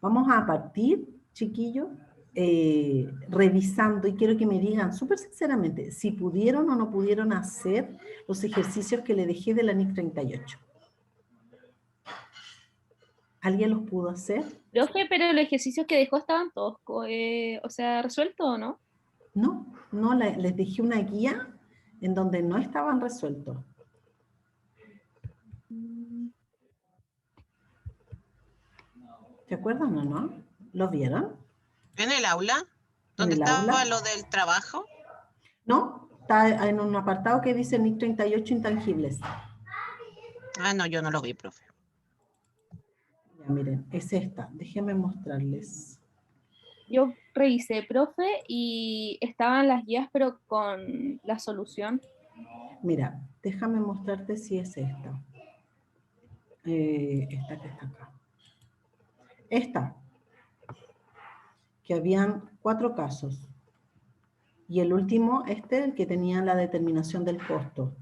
Vamos a partir, chiquillos, revisando, y quiero que me digan súper sinceramente si pudieron o no pudieron hacer los ejercicios que le dejé de la NIC 38. ¿Alguien los pudo hacer? Profe, pero los ejercicios que dejó estaban todos, o sea, resueltos, ¿o no? No, no, les dejé una guía en donde no estaban resueltos. ¿Se acuerdan o no? ¿Los vieron? ¿En el aula? ¿En ¿Dónde el estaba aula? lo del trabajo? No, está en un apartado que dice NIC 38 intangibles. Ah, no, yo no lo vi, profe. Ya, miren, es esta. Déjenme mostrarles. Yo revisé, profe, y estaban las guías, pero con la solución. Mira, déjame mostrarte si es esta. Esta que está acá. Esta. Que habían 4 casos. Y el último, el que tenía la determinación del costo.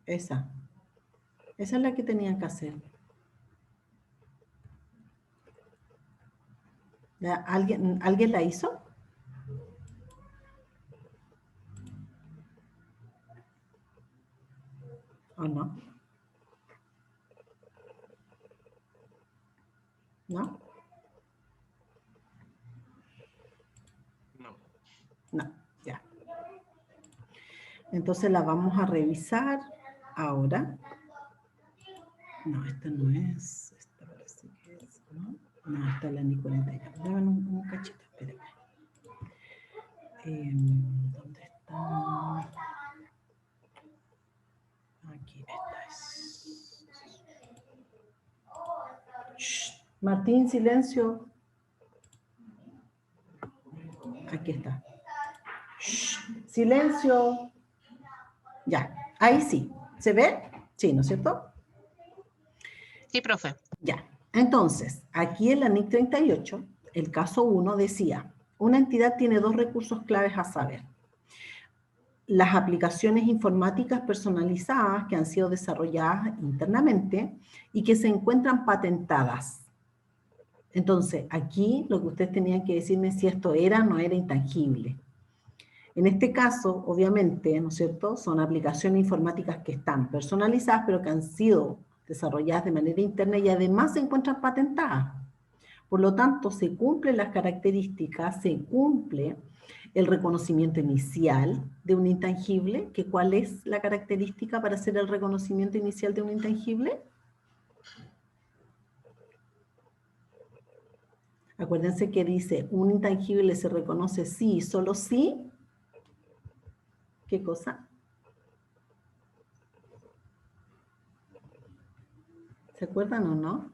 Esa. Esa es la que tenían que hacer. ¿Alguien la hizo? ¿O no? ¿No? No. No, ya. Entonces la vamos a revisar ahora. No, esta no es. Esta parece que es, ¿no? No, esta es la NIC 41. Dame un cachito, espérame. ¿Dónde está? Aquí, esta es. Shh. Martín, silencio. Aquí está. Shh. Silencio. Ya, ahí sí. ¿Se ve? Sí, ¿no es cierto? Sí, profe. Ya. Entonces, aquí en la NIC 38, el caso 1 decía, una entidad tiene 2 recursos claves a saber. Las aplicaciones informáticas personalizadas que han sido desarrolladas internamente y que se encuentran patentadas. Entonces, aquí lo que ustedes tenían que decirme si esto era o no era intangible. En este caso, obviamente, ¿no es cierto?, son aplicaciones informáticas que están personalizadas, pero que han sido desarrolladas de manera interna y además se encuentran patentadas. Por lo tanto, se cumplen las características, se cumple el reconocimiento inicial de un intangible, que ¿cuál es la característica para hacer el reconocimiento inicial de un intangible? Acuérdense que dice, un intangible se reconoce sí y solo sí. ¿Qué cosa? ¿Se acuerdan o no?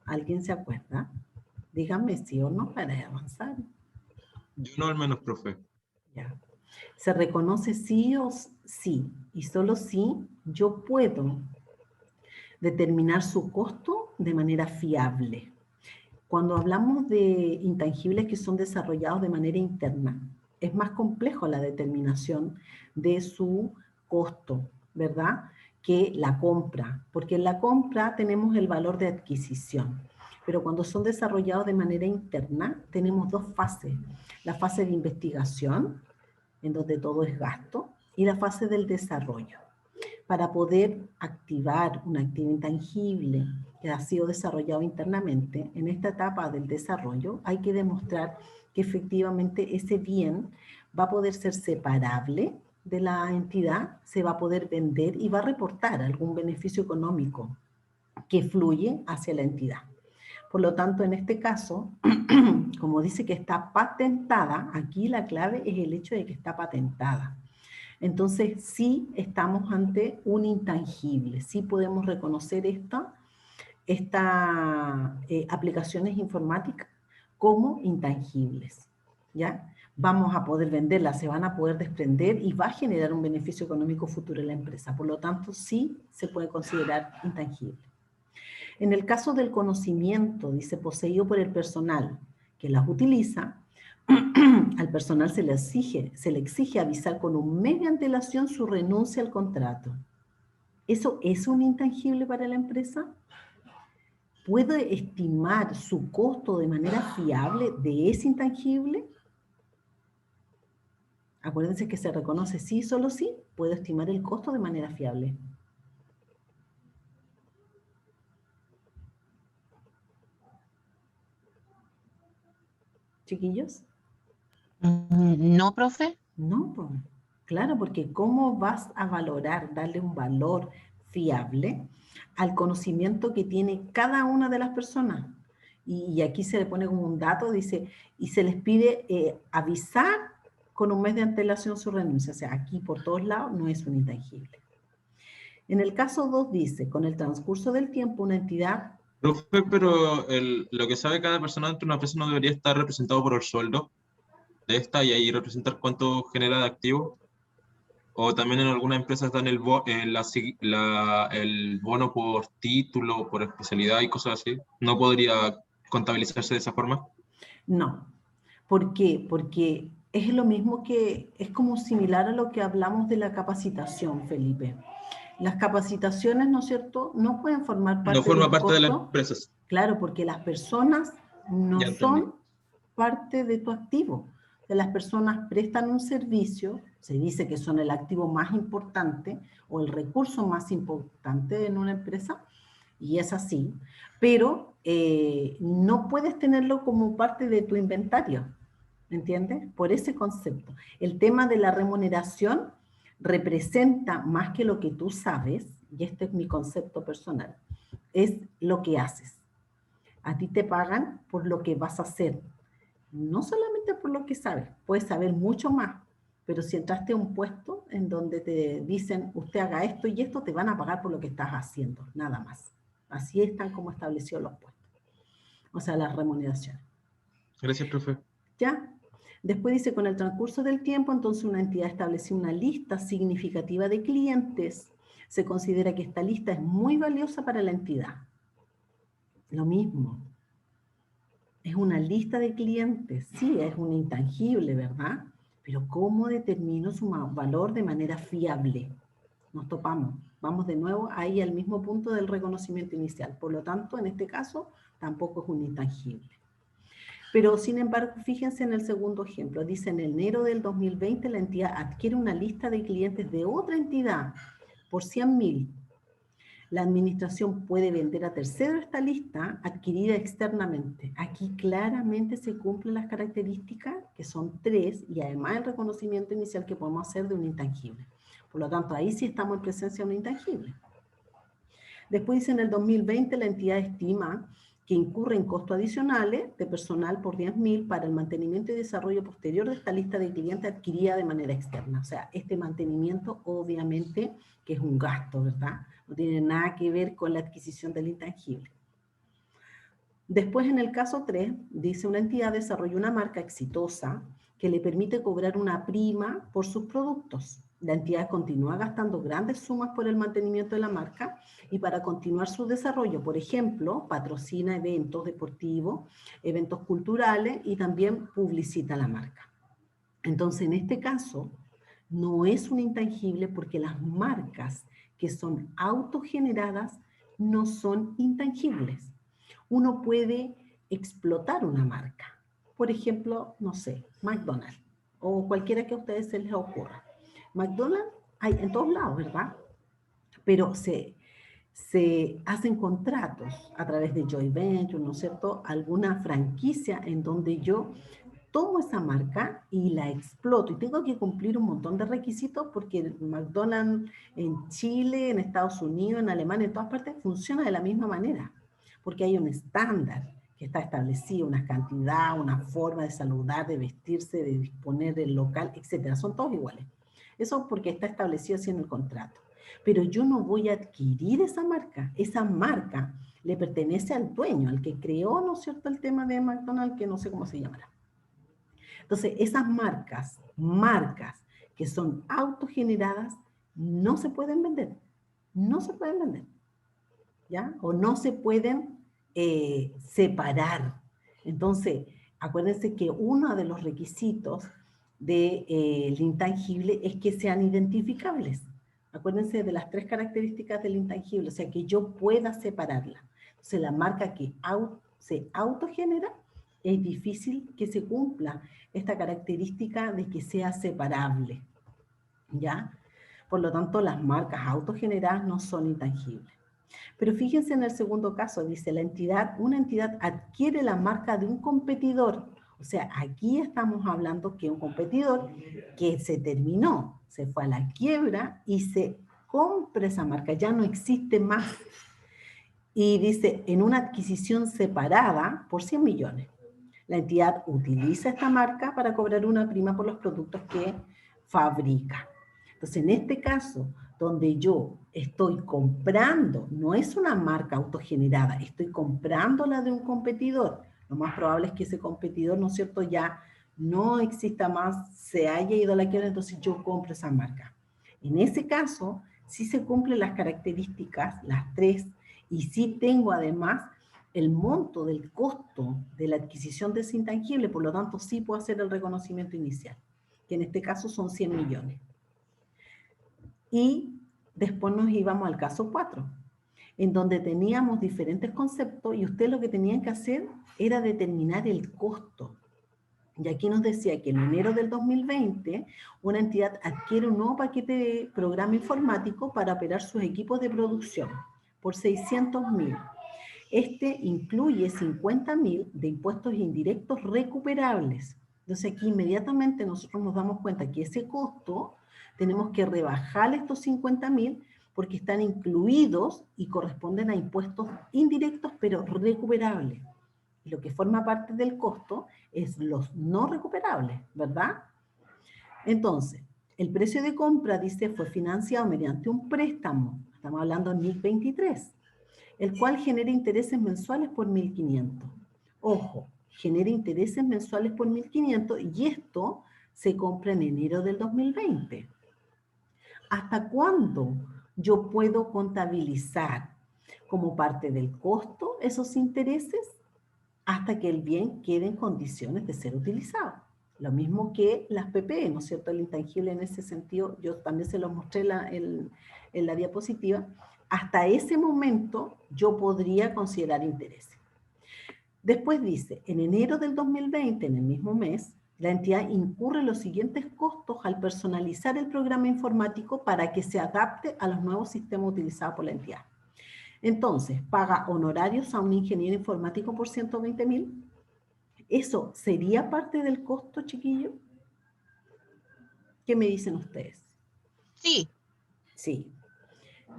¿Alguien se acuerda? Díganme sí o no para avanzar. Yo no, al menos, profe. Ya. Se reconoce sí o sí, y solo sí yo puedo determinar su costo de manera fiable. Cuando hablamos de intangibles que son desarrollados de manera interna, es más complejo la determinación de su costo, ¿verdad?, que la compra, porque en la compra tenemos el valor de adquisición, pero cuando son desarrollados de manera interna tenemos 2 fases, la fase de investigación, en donde todo es gasto, y la fase del desarrollo. Para poder activar un activo intangible que ha sido desarrollado internamente, en esta etapa del desarrollo hay que demostrar que efectivamente ese bien va a poder ser separable de la entidad, se va a poder vender y va a reportar algún beneficio económico que fluye hacia la entidad. Por lo tanto, en este caso, como dice que está patentada, aquí la clave es el hecho de que está patentada. Entonces, sí estamos ante un intangible, sí podemos reconocer estas aplicaciones informáticas como intangibles, ¿ya? Vamos a poder venderlas, se van a poder desprender y va a generar un beneficio económico futuro en la empresa. Por lo tanto, sí se puede considerar intangible. En el caso del conocimiento, dice, poseído por el personal que las utiliza, al personal se le exige avisar con un mes de antelación su renuncia al contrato. ¿Eso es un intangible para la empresa? ¿Puede estimar su costo de manera fiable de ese intangible? Acuérdense que se reconoce sí, solo sí, puedo estimar el costo de manera fiable. ¿Chiquillos? No, profe. No, pues, claro, porque ¿cómo vas a valorar, darle un valor fiable al conocimiento que tiene cada una de las personas? Y aquí se le pone como un dato, dice, y se les pide avisar con un mes de antelación su renuncia. O sea, aquí por todos lados no es un intangible. En el caso 2 dice, con el transcurso del tiempo, una entidad... Profe, pero lo que sabe cada persona dentro de una empresa no debería estar representado por el sueldo de esta y ahí representar cuánto genera de activo. O también en algunas empresas dan el bono por título, por especialidad y cosas así. ¿No podría contabilizarse de esa forma? No. ¿Por qué? Porque es lo mismo que, es como similar a lo que hablamos de la capacitación, Felipe. Las capacitaciones, ¿no es cierto?, no pueden formar No parte forma del parte de las costo, empresas. claro, porque las personas no Ya entendí. son parte de tu activo. O sea, las personas prestan un servicio, se dice que son el activo más importante o el recurso más importante en una empresa, y es así, pero no puedes tenerlo como parte de tu inventario, ¿entiendes? Por ese concepto. El tema de la remuneración representa más que lo que tú sabes, y este es mi concepto personal, es lo que haces. A ti te pagan por lo que vas a hacer, no solamente por lo que sabes, puedes saber mucho más, pero si entraste a un puesto en donde te dicen, usted haga esto y esto, te van a pagar por lo que estás haciendo, nada más. Así están como establecidos los puestos, o sea, las remuneraciones. Gracias, profe. ¿Ya? Después dice, con el transcurso del tiempo, entonces una entidad estableció una lista significativa de clientes. Se considera que esta lista es muy valiosa para la entidad. Lo mismo. Es una lista de clientes. Sí, es un intangible, ¿verdad? Pero ¿cómo determino su valor de manera fiable? Nos topamos. Vamos de nuevo ahí al mismo punto del reconocimiento inicial. Por lo tanto, en este caso, tampoco es un intangible. Pero, sin embargo, fíjense en el segundo ejemplo. Dice, en enero del 2020 la entidad adquiere una lista de clientes de otra entidad por 100.000. La administración puede vender a tercero esta lista adquirida externamente. Aquí claramente se cumplen las características, que son 3, y además el reconocimiento inicial que podemos hacer de un intangible. Por lo tanto, ahí sí estamos en presencia de un intangible. Después dice, en el 2020 la entidad estima que incurre en costos adicionales de personal por 10.000 para el mantenimiento y desarrollo posterior de esta lista de clientes adquirida de manera externa. O sea, este mantenimiento obviamente que es un gasto, ¿verdad? No tiene nada que ver con la adquisición del intangible. Después, en el caso 3, dice, una entidad desarrolla una marca exitosa que le permite cobrar una prima por sus productos. La entidad continúa gastando grandes sumas por el mantenimiento de la marca y para continuar su desarrollo, por ejemplo, patrocina eventos deportivos, eventos culturales y también publicita la marca. Entonces, en este caso, no es un intangible porque las marcas que son autogeneradas no son intangibles. Uno puede explotar una marca. Por ejemplo, no sé, McDonald's o cualquiera que a ustedes se les ocurra. McDonald's hay en todos lados, ¿verdad? Pero se hacen contratos a través de joint venture, ¿no es cierto? Alguna franquicia en donde yo tomo esa marca y la exploto y tengo que cumplir un montón de requisitos porque McDonald's en Chile, en Estados Unidos, en Alemania, en todas partes funciona de la misma manera porque hay un estándar que está establecido, una cantidad, una forma de saludar, de vestirse, de disponer del local, etcétera. Son todos iguales. Eso porque está establecido así en el contrato. Pero yo no voy a adquirir esa marca le pertenece al dueño, al que creó, ¿no es cierto?, el tema de McDonald's, que no sé cómo se llamará. Entonces, esas marcas que son autogeneradas, no se pueden vender. No se pueden vender. ¿ya? O no se pueden separar. Entonces, acuérdense que uno de los requisitos del intangible es que sean identificables. Acuérdense de las 3 características del intangible, o sea, que yo pueda separarla. Entonces, la marca que se autogenera, es difícil que se cumpla esta característica de que sea separable, ¿ya? Por lo tanto, las marcas autogeneradas no son intangibles. Pero fíjense en el segundo caso, dice una entidad adquiere la marca de un competidor. O sea, aquí estamos hablando que un competidor que se terminó, se fue a la quiebra y se compra esa marca, ya no existe más. Y dice, en una adquisición separada por 100 millones. La entidad utiliza esta marca para cobrar una prima por los productos que fabrica. Entonces, en este caso, donde yo estoy comprando, no es una marca autogenerada, estoy comprándola de un competidor. Lo más probable es que ese competidor, ¿no es cierto?, ya no exista más, se haya ido a la quiebra, entonces yo compro esa marca. En ese caso, sí se cumplen las características, las 3, y sí tengo además el monto del costo de la adquisición de ese intangible, por lo tanto sí puedo hacer el reconocimiento inicial, que en este caso son 100 millones. Y después nos íbamos al caso 4, en donde teníamos diferentes conceptos y ustedes lo que tenían que hacer era determinar el costo. Y aquí nos decía que en enero del 2020, una entidad adquiere un nuevo paquete de programa informático para operar sus equipos de producción por 600.000. Este incluye 50.000 de impuestos indirectos recuperables. Entonces aquí inmediatamente nosotros nos damos cuenta que ese costo tenemos que rebajar estos 50.000 porque están incluidos y corresponden a impuestos indirectos pero recuperables. Y lo que forma parte del costo es los no recuperables, ¿verdad? Entonces, el precio de compra, dice, fue financiado mediante un préstamo, estamos hablando en 2023, el cual genera intereses mensuales por 1.500. Ojo, genera intereses mensuales por 1.500 y esto se compra en enero del 2020. ¿Hasta cuándo yo puedo contabilizar como parte del costo esos intereses? Hasta que el bien quede en condiciones de ser utilizado. Lo mismo que las PPE, ¿no es cierto? El intangible en ese sentido, yo también se los mostré en la diapositiva. Hasta ese momento yo podría considerar intereses. Después dice, en enero del 2020, en el mismo mes, la entidad incurre los siguientes costos al personalizar el programa informático para que se adapte a los nuevos sistemas utilizados por la entidad. Entonces, paga honorarios a un ingeniero informático por 120.000. ¿Eso sería parte del costo, chiquillo? ¿Qué me dicen ustedes? Sí. Sí.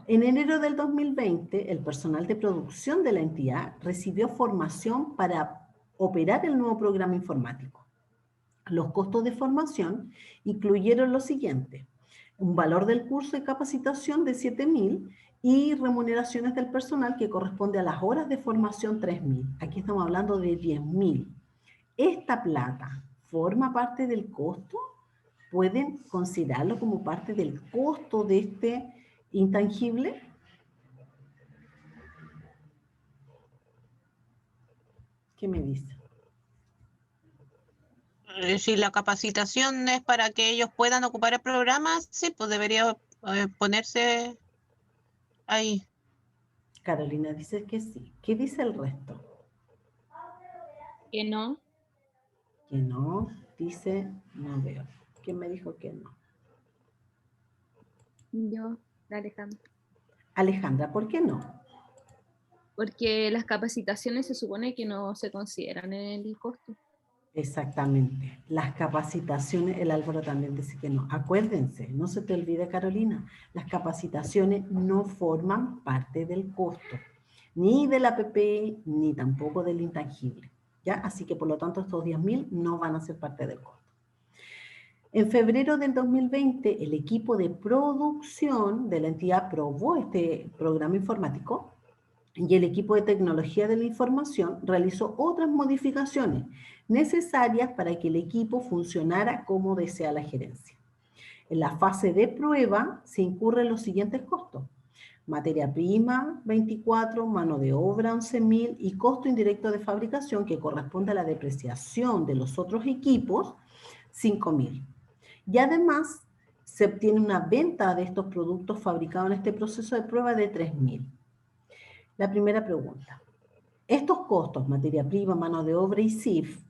En enero del 2020, el personal de producción de la entidad recibió formación para operar el nuevo programa informático. Los costos de formación incluyeron lo siguiente: un valor del curso de capacitación de 7.000 y remuneraciones del personal que corresponde a las horas de formación 3.000. Aquí estamos hablando de 10.000. ¿Esta plata forma parte del costo? ¿Pueden considerarlo como parte del costo de este intangible? ¿Qué me dice? Si la capacitación es para que ellos puedan ocupar el programa, sí, pues debería ponerse ahí. Carolina dice que sí. ¿Qué dice el resto? Que no. Que no. Dice, no veo. ¿Quién me dijo que no? Yo, Alejandra. Alejandra, ¿por qué no? Porque las capacitaciones se supone que no se consideran en el costo. Exactamente. Las capacitaciones, el Álvaro también dice que no. Acuérdense, no se te olvide, Carolina, las capacitaciones no forman parte del costo, ni de la PPI, ni tampoco del intangible, ¿ya? Así que, por lo tanto, estos 10.000 no van a ser parte del costo. En febrero del 2020, el equipo de producción de la entidad aprobó este programa informático y el equipo de tecnología de la información realizó otras modificaciones necesarias para que el equipo funcionara como desea la gerencia. En la fase de prueba se incurren los siguientes costos: Materia prima, 24, mano de obra, 11.000 y costo indirecto de fabricación, que corresponde a la depreciación de los otros equipos, 5.000. Y además, se obtiene una venta de estos productos fabricados en este proceso de prueba de 3.000. La primera pregunta. ¿Estos costos, materia prima, mano de obra y CIF,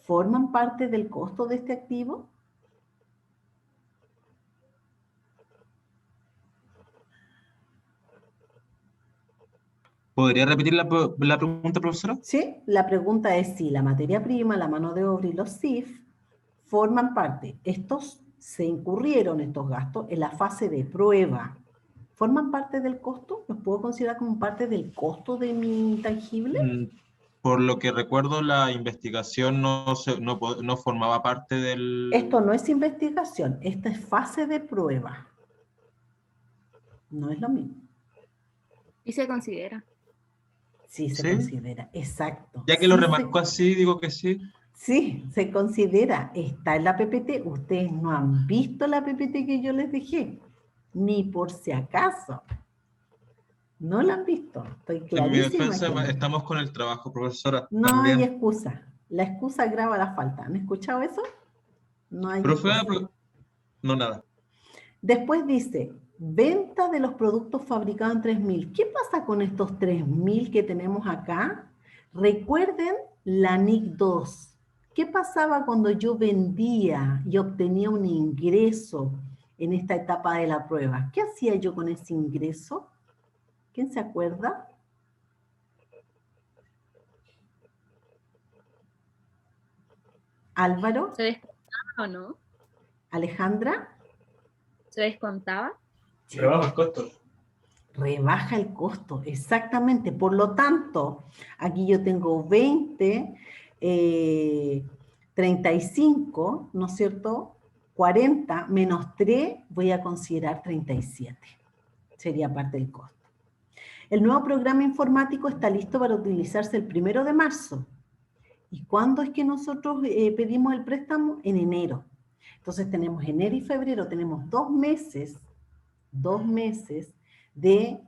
forman parte del costo de este activo? ¿Podría repetir la pregunta, profesora? Sí, la pregunta es si la materia prima, la mano de obra y los CIF forman parte. Estos se incurrieron, estos gastos, en la fase de prueba. ¿Forman parte del costo? ¿Los puedo considerar como parte del costo de mi intangible? Por lo que recuerdo, la investigación no formaba parte del... Esto no es investigación, esta es fase de prueba. No es lo mismo. Y se considera. Sí, se ¿Sí? considera, exacto. Ya que lo Sí remarcó así, digo que sí. Sí, se considera, está en la PPT. Ustedes no han visto la PPT que yo les dejé, ni por si acaso. No la han visto, estoy En mi clarísima defensa que no. estamos con el trabajo, profesora, No hay también. excusa. La excusa agrava la falta. ¿Han escuchado eso? No hay Profe, excusa. no nada. Después dice, venta de los productos fabricados en 3.000. ¿Qué pasa con estos 3.000 que tenemos acá? Recuerden la NIC 2. ¿Qué pasaba cuando yo vendía y obtenía un ingreso en esta etapa de la prueba? ¿Qué hacía yo con ese ingreso? ¿Quién se acuerda? Álvaro, ¿Se descontaba o no? Alejandra. ¿Se descontaba? Rebaja el costo. Rebaja el costo, exactamente. Por lo tanto, aquí yo tengo 20, 35, ¿no es cierto? 40 menos 3, voy a considerar 37. Sería parte del costo. El nuevo programa informático está listo para utilizarse el 1 de marzo. ¿Y cuándo es que nosotros pedimos el préstamo? En enero. Entonces tenemos enero y febrero, tenemos 2 meses de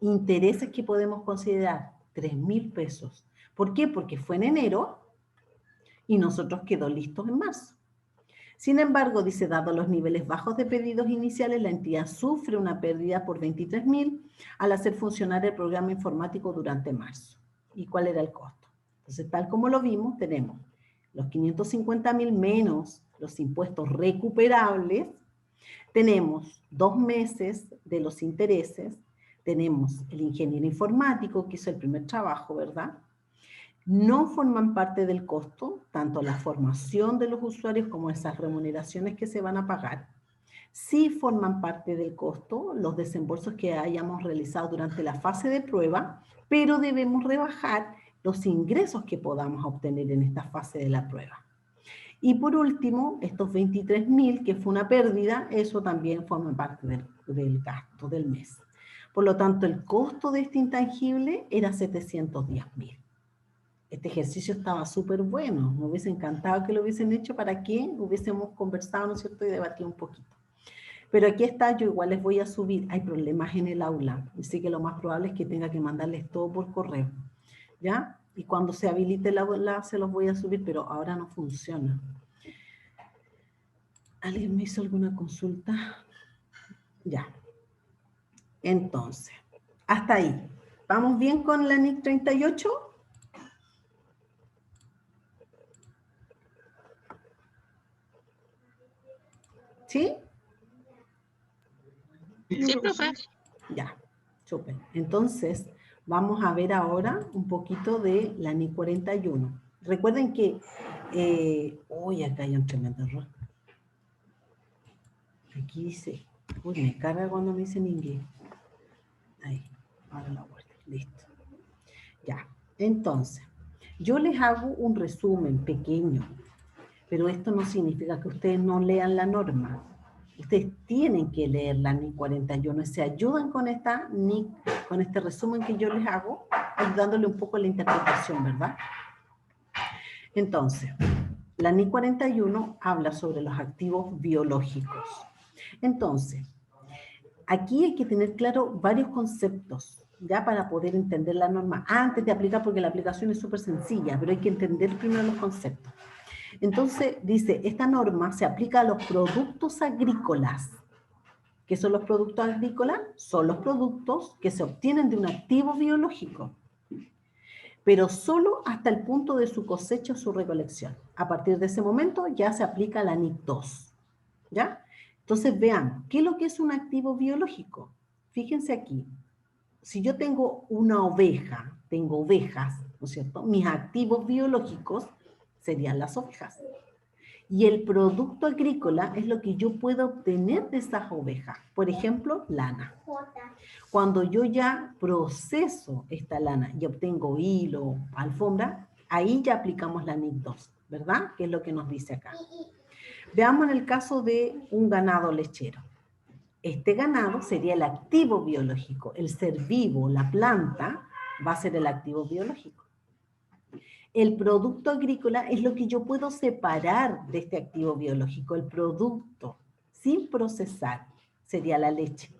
intereses que podemos considerar 3.000 pesos. ¿Por qué? Porque fue en enero y nosotros quedó listos en marzo. Sin embargo, dice, dado los niveles bajos de pedidos iniciales, la entidad sufre una pérdida por 23.000 al hacer funcionar el programa informático durante marzo. ¿Y cuál era el costo? Entonces, tal como lo vimos, tenemos los 550.000 menos los impuestos recuperables. Tenemos 2 meses de los intereses, tenemos el ingeniero informático que hizo el primer trabajo, ¿verdad? No forman parte del costo, tanto la formación de los usuarios como esas remuneraciones que se van a pagar. Sí forman parte del costo los desembolsos que hayamos realizado durante la fase de prueba, pero debemos rebajar los ingresos que podamos obtener en esta fase de la prueba. Y por último, estos 23.000, que fue una pérdida, eso también forma parte del gasto del mes. Por lo tanto, el costo de este intangible era 710.000. Este ejercicio estaba súper bueno. Me hubiese encantado que lo hubiesen hecho para que hubiésemos conversado, ¿no es cierto?, y debatido un poquito. Pero aquí está, yo igual les voy a subir. Hay problemas en el aula, así que lo más probable es que tenga que mandarles todo por correo, ¿ya? Y cuando se habilite la aula se los voy a subir, pero ahora no funciona. ¿Alguien me hizo alguna consulta? Ya. Entonces, hasta ahí. ¿Vamos bien con la NIC 38? ¿Sí? Sí, profe. Ya, súper. Entonces, vamos a ver ahora un poquito de la NIC 41. Recuerden que... uy, acá hay un tremendo error. Aquí dice... Uy, me carga cuando me dicen inglés. Ahí, ahora la vuelta. Listo. Ya, entonces, yo les hago un resumen pequeño, pero esto no significa que ustedes no lean la norma. Ustedes tienen que leer la NIC 41 y se ayudan con esta NIC, con este resumen que yo les hago, ayudándole un poco a la interpretación, ¿verdad? Entonces, la NIC 41 habla sobre los activos biológicos. Entonces, aquí hay que tener claro varios conceptos, ya para poder entender la norma, antes de aplicar, porque la aplicación es súper sencilla, pero hay que entender primero los conceptos. Entonces, dice, esta norma se aplica a los productos agrícolas. ¿Qué son los productos agrícolas? Son los productos que se obtienen de un activo biológico, pero solo hasta el punto de su cosecha o su recolección. A partir de ese momento ya se aplica la NIC 2, ¿ya? Entonces vean, ¿qué es lo que es un activo biológico? Fíjense aquí, si yo tengo una oveja, tengo ovejas, ¿no es cierto? Mis activos biológicos serían las ovejas. Y el producto agrícola es lo que yo puedo obtener de esas ovejas. Por ejemplo, lana. Cuando yo ya proceso esta lana y obtengo hilo, alfombra, ahí ya aplicamos la NIC 2, ¿verdad? Que es lo que nos dice acá. Veamos en el caso de un ganado lechero. Este ganado sería el activo biológico. El ser vivo, la planta, va a ser el activo biológico. El producto agrícola es lo que yo puedo separar de este activo biológico, el producto, sin procesar, sería la leche.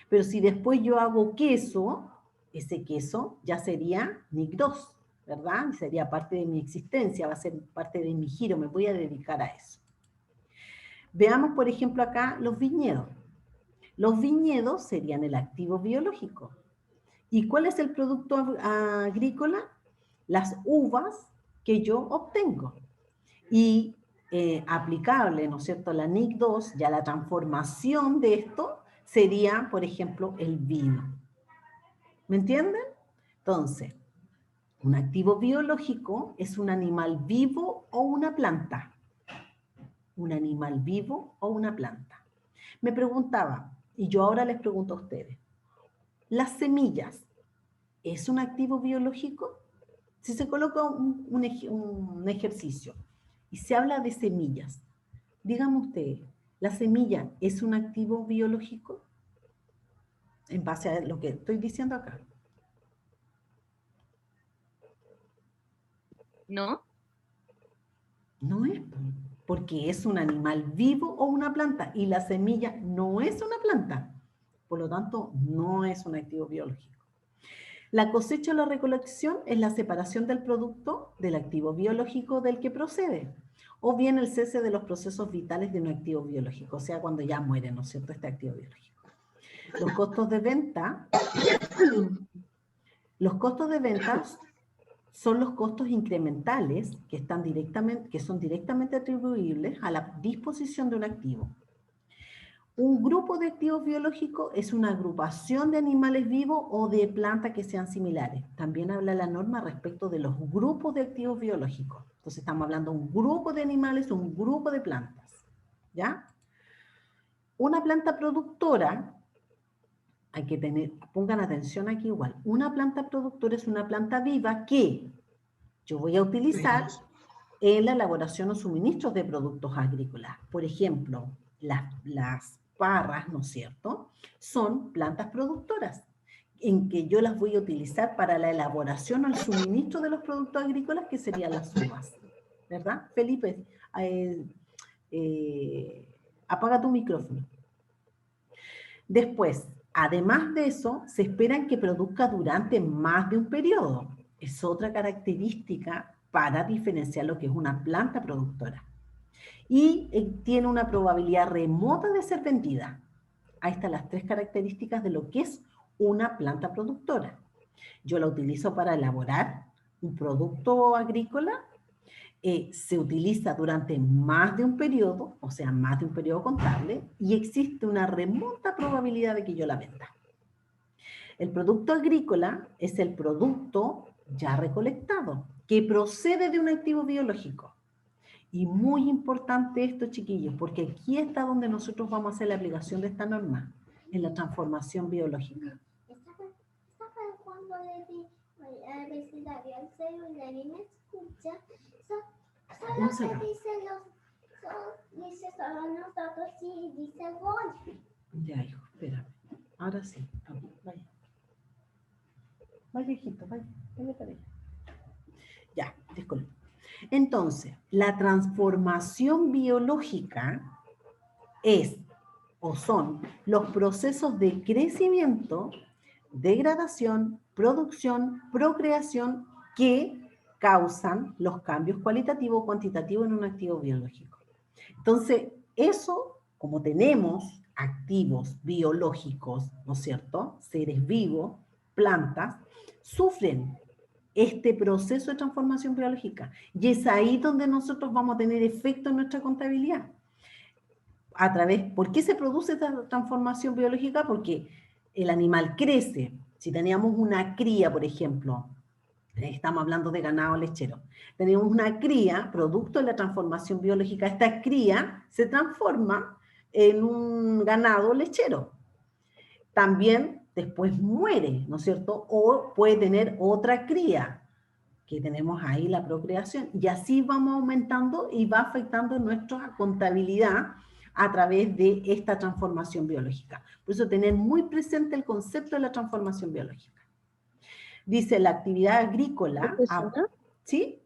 Pero si después yo hago queso, ese queso ya sería NIC 2, ¿verdad? Sería parte de mi existencia, va a ser parte de mi giro, me voy a dedicar a eso. Veamos, por ejemplo, acá los viñedos. Los viñedos serían el activo biológico. ¿Y cuál es el producto agrícola? Las uvas que yo obtengo. Y aplicable, ¿no es cierto?, la NIC 2, ya la transformación de esto sería, por ejemplo, el vino. ¿Me entienden? Entonces, un activo biológico es un animal vivo o una planta. Un animal vivo o una planta. Me preguntaba, y yo ahora les pregunto a ustedes, ¿las semillas es un activo biológico? Si se coloca un ejercicio y se habla de semillas, díganme ustedes, ¿la semilla es un activo biológico? En base a lo que estoy diciendo acá. ¿No? No es, porque es un animal vivo o una planta, y la semilla no es una planta. Por lo tanto, no es un activo biológico. La cosecha o la recolección es la separación del producto del activo biológico del que procede, o bien el cese de los procesos vitales de un activo biológico, o sea, cuando ya muere, ¿no es cierto?, este activo biológico. Los costos de venta son los costos incrementales que son directamente atribuibles a la disposición de un activo. Un grupo de activos biológicos es una agrupación de animales vivos o de plantas que sean similares. También habla la norma respecto de los grupos de activos biológicos. Entonces estamos hablando de un grupo de animales, un grupo de plantas. ¿Ya? Una planta productora, pongan atención aquí igual, una planta productora es una planta viva que yo voy a utilizar en la elaboración o suministros de productos agrícolas. Por ejemplo, las parras, ¿no es cierto?, son plantas productoras, en que yo las voy a utilizar para la elaboración o el suministro de los productos agrícolas, que serían las uvas. ¿Verdad? Felipe, apaga tu micrófono. Después, además de eso, se esperan que produzca durante más de un periodo. Es otra característica para diferenciar lo que es una planta productora. Y tiene una probabilidad remota de ser vendida. Ahí están las 3 características de lo que es una planta productora. Yo la utilizo para elaborar un producto agrícola, se utiliza durante más de un periodo, o sea, más de un periodo contable, y existe una remota probabilidad de que yo la venda. El producto agrícola es el producto ya recolectado, que procede de un activo biológico. Y muy importante esto, chiquillos, porque aquí está donde nosotros vamos a hacer la aplicación de esta norma, en la transformación biológica. Cuando le di al abecedario al cero y nadie me escucha, solo se dice solo nosotros y dice gol. Ya, hijo, espérame. Ahora sí, vaya. Vaya, hijito, vaya para allá. Ya, disculpe. Entonces, la transformación biológica es o son los procesos de crecimiento, degradación, producción, procreación que causan los cambios cualitativos o cuantitativos en un activo biológico. Entonces, eso, como tenemos activos biológicos, ¿no es cierto?, seres vivos, plantas, sufren este proceso de transformación biológica. Y es ahí donde nosotros vamos a tener efecto en nuestra contabilidad. ¿Por qué se produce esta transformación biológica? Porque el animal crece. Si teníamos una cría, por ejemplo, estamos hablando de ganado lechero, tenemos una cría, producto de la transformación biológica, esta cría se transforma en un ganado lechero. También después muere, ¿no es cierto? O puede tener otra cría, que tenemos ahí la procreación, y así vamos aumentando y va afectando nuestra contabilidad a través de esta transformación biológica. Por eso tener muy presente el concepto de la transformación biológica. Dice la actividad agrícola. Profesora, ¿Sí?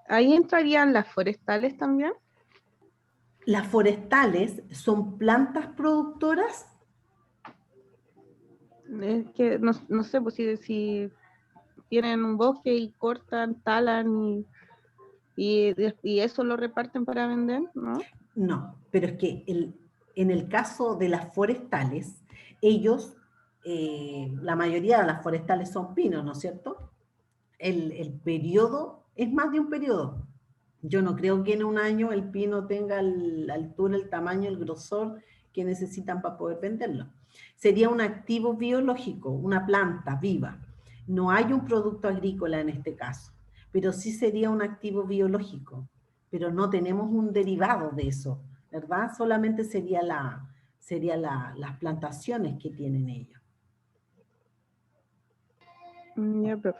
¿ahí entrarían las forestales también? Las forestales son plantas productoras. Es que no sé, pues si tienen un bosque y cortan, talan y eso lo reparten para vender, ¿no? No, pero es que en el caso de las forestales, ellos, la mayoría de las forestales son pinos, ¿no es cierto? El periodo es más de un periodo. Yo no creo que en un año el pino tenga la altura, el tamaño, el grosor que necesitan para poder venderlo. Sería un activo biológico, una planta viva. No hay un producto agrícola en este caso, pero sí sería un activo biológico, pero no tenemos un derivado de eso, ¿verdad? Solamente sería las plantaciones que tienen ellos. Ya, profe.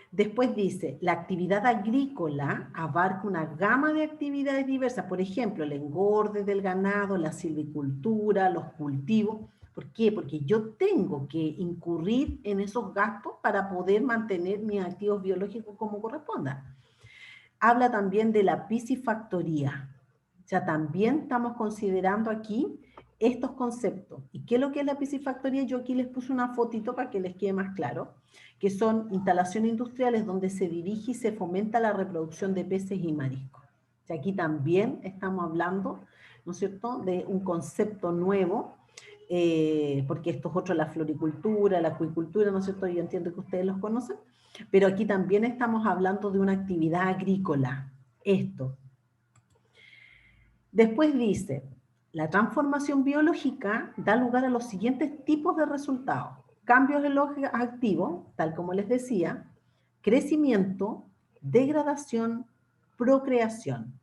Después dice, la actividad agrícola abarca una gama de actividades diversas, por ejemplo, el engorde del ganado, la silvicultura, los cultivos. ¿Por qué? Porque yo tengo que incurrir en esos gastos para poder mantener mis activos biológicos como corresponda. Habla también de la piscifactoría. O sea, también estamos considerando aquí estos conceptos. ¿Y qué es lo que es la piscifactoría? Yo aquí les puse una fotito para que les quede más claro, que son instalaciones industriales donde se dirige y se fomenta la reproducción de peces y mariscos. O sea, aquí también estamos hablando, ¿no es cierto?, de un concepto nuevo, porque esto es otro, la floricultura, la acuicultura, ¿no es cierto?, yo entiendo que ustedes los conocen, pero aquí también estamos hablando de una actividad agrícola, esto. Después dice, la transformación biológica da lugar a los siguientes tipos de resultados. Cambios en los activos, tal como les decía, crecimiento, degradación, procreación,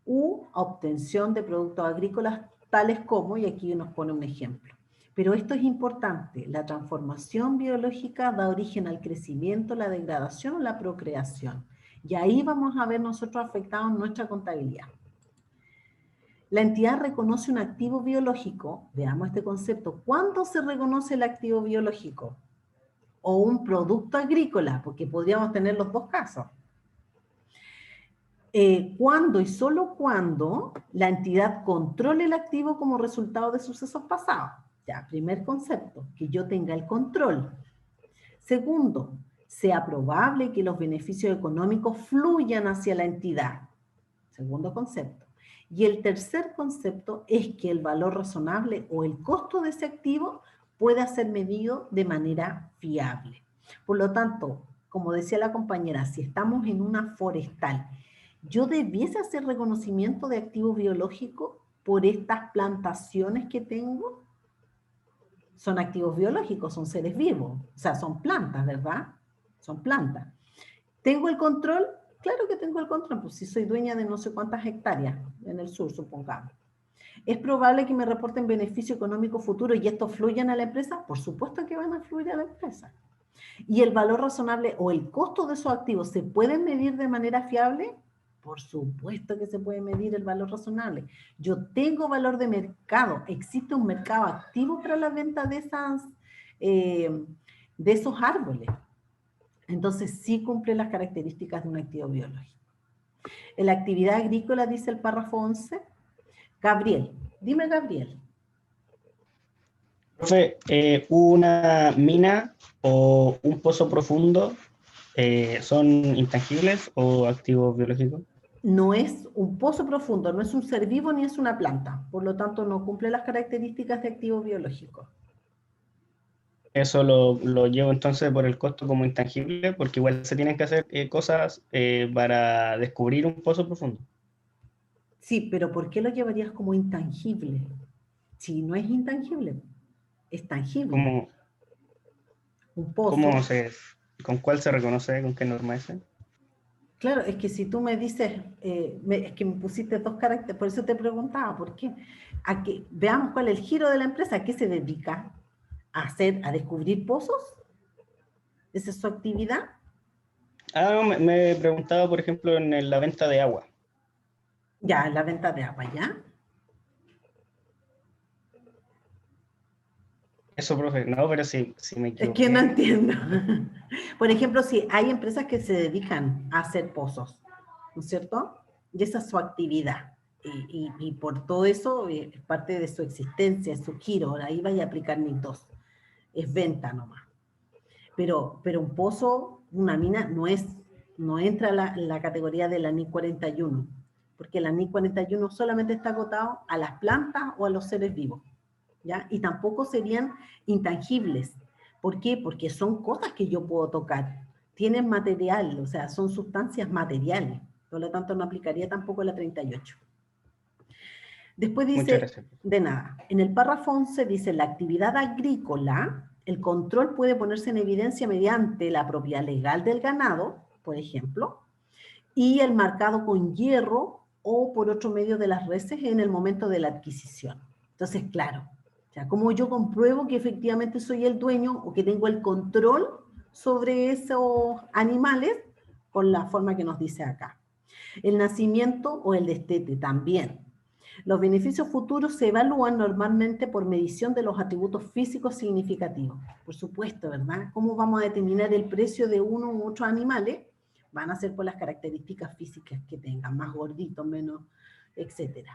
u obtención de productos agrícolas tales como, y aquí nos pone un ejemplo. Pero esto es importante, la transformación biológica da origen al crecimiento, la degradación o la procreación. Y ahí vamos a ver nosotros afectados en nuestra contabilidad. La entidad reconoce un activo biológico, veamos este concepto, ¿cuándo se reconoce el activo biológico? O un producto agrícola, porque podríamos tener los dos casos. Cuando y solo cuando la entidad controle el activo como resultado de sucesos pasados. Ya, primer concepto, que yo tenga el control. Segundo, sea probable que los beneficios económicos fluyan hacia la entidad. Segundo concepto. Y el tercer concepto es que el valor razonable o el costo de ese activo pueda ser medido de manera fiable. Por lo tanto, como decía la compañera, si estamos en una forestal, ¿yo debiese hacer reconocimiento de activo biológico por estas plantaciones que tengo? Son activos biológicos, son seres vivos, o sea, son plantas, ¿verdad? Son plantas. ¿Tengo el control? Claro que tengo el control, pues si soy dueña de no sé cuántas hectáreas en el sur, supongamos. ¿Es probable que me reporten beneficio económico futuro y esto fluyan a la empresa? Por supuesto que van a fluir a la empresa. ¿Y el valor razonable o el costo de esos activos se pueden medir de manera fiable? Por supuesto que se puede medir el valor razonable. Yo tengo valor de mercado. ¿Existe un mercado activo para la venta de esos árboles? Entonces sí cumple las características de un activo biológico. En la actividad agrícola, dice el párrafo 11, Gabriel, dime Gabriel. Profe, ¿una mina o un pozo profundo son intangibles o activos biológicos? No es un pozo profundo, no es un ser vivo ni es una planta, por lo tanto no cumple las características de activo biológico. Eso lo llevo entonces por el costo como intangible, porque igual se tienen que hacer cosas para descubrir un pozo profundo. Sí, pero ¿por qué lo llevarías como intangible? Si no es intangible, es tangible. ¿Cómo, Un pozo. cómo con cuál se reconoce, con qué norma es? Claro, es que si tú me dices, es que me pusiste dos caracteres, por eso te preguntaba, ¿por qué? Veamos cuál es el giro de la empresa, ¿a qué se dedica? ¿A descubrir pozos? ¿Esa es su actividad? Ah, no, me preguntaba, por ejemplo, en la venta de agua. Ya, en la venta de agua, ¿ya? Eso, profe, no, pero sí me Es equivoqué. que no entiendo. Por ejemplo, si hay empresas que se dedican a hacer pozos, ¿no es cierto? Y esa es su actividad. Y por todo eso es parte de su existencia, es su giro. Ahí vaya a aplicar NIC2. Es venta nomás. Pero un pozo, una mina, no entra en la categoría de la NIC 41, porque la NIC 41 solamente está acotado a las plantas o a los seres vivos, ¿ya? Y tampoco serían intangibles. ¿Por qué? Porque son cosas que yo puedo tocar. Tienen material, o sea, son sustancias materiales. Por lo tanto, no aplicaría tampoco la 38. Después Muchas dice, gracias. de nada, en el párrafo 11 dice, la actividad agrícola, el control puede ponerse en evidencia mediante la propiedad legal del ganado, por ejemplo, y el marcado con hierro o por otro medio de las reses en el momento de la adquisición. Entonces, claro, o sea, ¿cómo yo compruebo que efectivamente soy el dueño o que tengo el control sobre esos animales? Con la forma que nos dice acá. El nacimiento o el destete también. Los beneficios futuros se evalúan normalmente por medición de los atributos físicos significativos. Por supuesto, ¿verdad? ¿Cómo vamos a determinar el precio de uno u otros animales? Van a ser por las características físicas que tengan, más gorditos, menos, etc.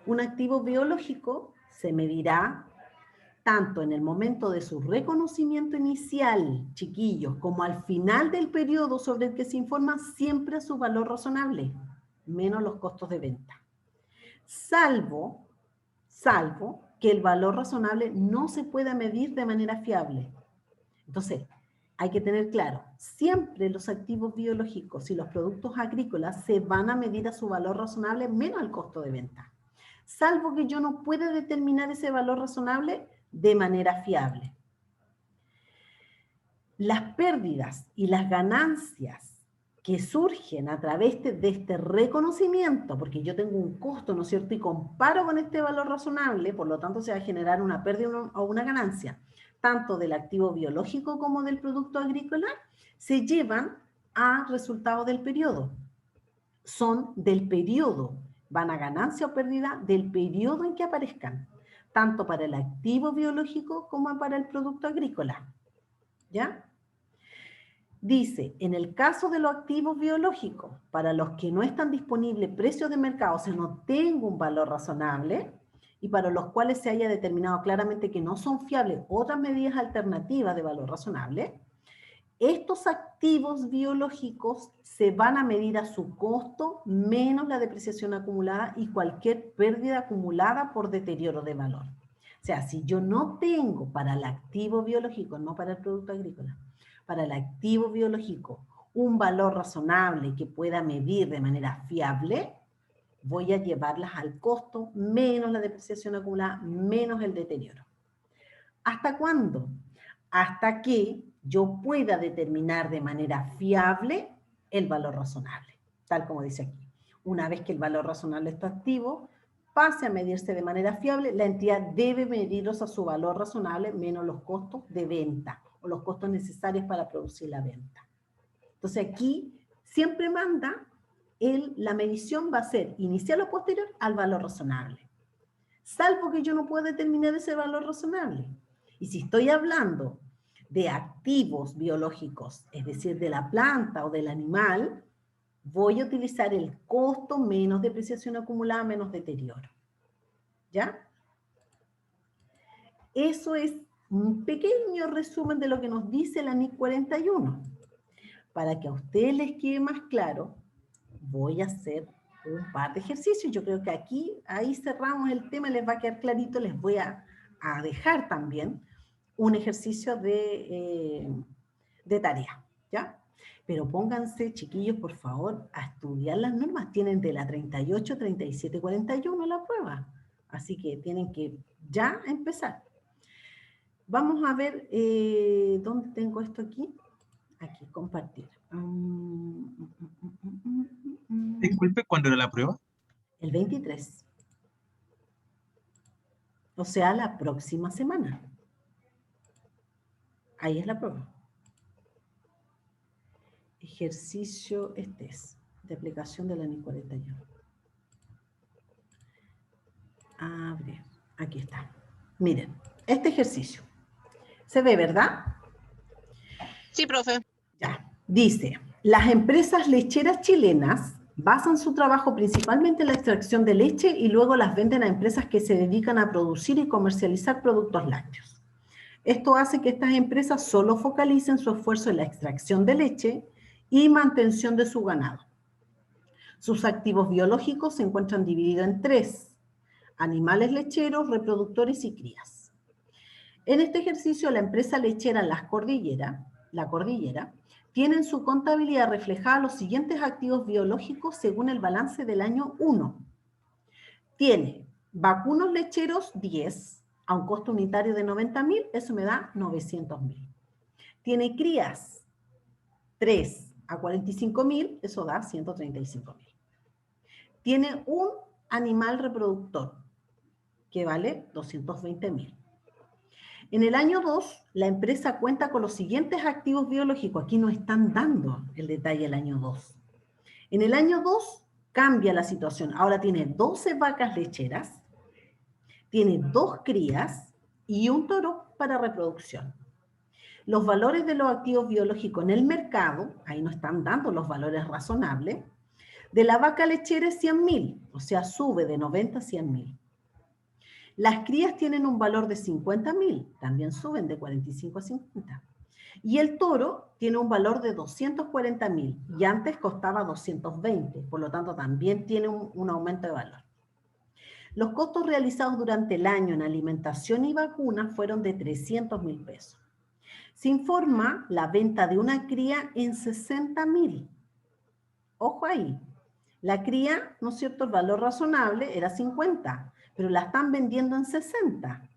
Un activo biológico se medirá tanto en el momento de su reconocimiento inicial, chiquillos, como al final del periodo sobre el que se informa, siempre a su valor razonable, menos los costos de venta. Salvo que el valor razonable no se pueda medir de manera fiable. Entonces, hay que tener claro, siempre los activos biológicos y los productos agrícolas se van a medir a su valor razonable menos al costo de venta. Salvo que yo no pueda determinar ese valor razonable de manera fiable. Las pérdidas y las ganancias que surgen a través de este reconocimiento, porque yo tengo un costo, ¿no es cierto?, y comparo con este valor razonable, por lo tanto se va a generar una pérdida o una ganancia, tanto del activo biológico como del producto agrícola, se llevan a resultados del periodo. Son del periodo, van a ganancia o pérdida del periodo en que aparezcan, tanto para el activo biológico como para el producto agrícola. ¿Ya? Dice, en el caso de los activos biológicos, para los que no están disponibles precios de mercado, o sea, no tengo un valor razonable, y para los cuales se haya determinado claramente que no son fiables otras medidas alternativas de valor razonable, estos activos biológicos se van a medir a su costo menos la depreciación acumulada y cualquier pérdida acumulada por deterioro de valor. O sea, si yo no tengo para el activo biológico, no para el producto agrícola, para el activo biológico un valor razonable que pueda medir de manera fiable, voy a llevarlas al costo menos la depreciación acumulada, menos el deterioro. ¿Hasta cuándo? Hasta que yo pueda determinar de manera fiable el valor razonable, tal como dice aquí. Una vez que el valor razonable está activo, pase a medirse de manera fiable, la entidad debe medirlos a su valor razonable menos los costos de venta o los costos necesarios para producir la venta. Entonces aquí siempre manda la medición va a ser inicial o posterior al valor razonable. Salvo que yo no pueda determinar ese valor razonable. Y si estoy hablando de activos biológicos, es decir, de la planta o del animal, Voy a utilizar el costo menos depreciación acumulada menos deterioro. ¿Ya? Eso es un pequeño resumen de lo que nos dice la NIC 41. Para que a ustedes les quede más claro, voy a hacer un par de ejercicios. Yo creo que aquí, ahí cerramos el tema, les va a quedar clarito. Les voy a dejar también un ejercicio de tarea, ¿ya? Pero pónganse, chiquillos, por favor, a estudiar las normas. Tienen de la 38, 37, 41 la prueba. Así que tienen que ya empezar. Vamos a ver, ¿dónde tengo esto aquí? Aquí, compartir. Disculpe, ¿cuándo era la prueba? El 23. O sea, la próxima semana. Ahí es la prueba. Ejercicio, este es, de aplicación de la NIC 41. A ver, aquí está. Miren, este ejercicio. ¿Se ve, verdad? Sí, profe. Ya. Dice, las empresas lecheras chilenas basan su trabajo principalmente en la extracción de leche y luego las venden a empresas que se dedican a producir y comercializar productos lácteos. Esto hace que estas empresas solo focalicen su esfuerzo en la extracción de leche y mantención de su ganado. Sus activos biológicos se encuentran divididos en 3: animales lecheros, reproductores y crías. En este ejercicio, la empresa lechera La Cordillera, tiene en su contabilidad reflejada los siguientes activos biológicos según el balance del año 1. Tiene vacunos lecheros 10, a un costo unitario de 90.000, eso me da 900.000. Tiene crías 3 a 45.000, eso da 135.000. Tiene un animal reproductor, que vale 220.000. En el año 2, la empresa cuenta con los siguientes activos biológicos. Aquí nos están dando el detalle del año 2. En el año 2 cambia la situación. Ahora tiene 12 vacas lecheras, tiene 2 crías y un toro para reproducción. Los valores de los activos biológicos en el mercado, ahí nos están dando los valores razonables, de la vaca lechera es 100.000, o sea, sube de 90 a 100.000. Las crías tienen un valor de 50.000, también suben de 45 a 50. Y el toro tiene un valor de 240.000 y antes costaba 220, por lo tanto también tiene un aumento de valor. Los costos realizados durante el año en alimentación y vacunas fueron de 300.000 pesos. Se informa la venta de una cría en 60.000. Ojo ahí, la cría, ¿no es cierto?, el valor razonable era 50, pero la están vendiendo en 60.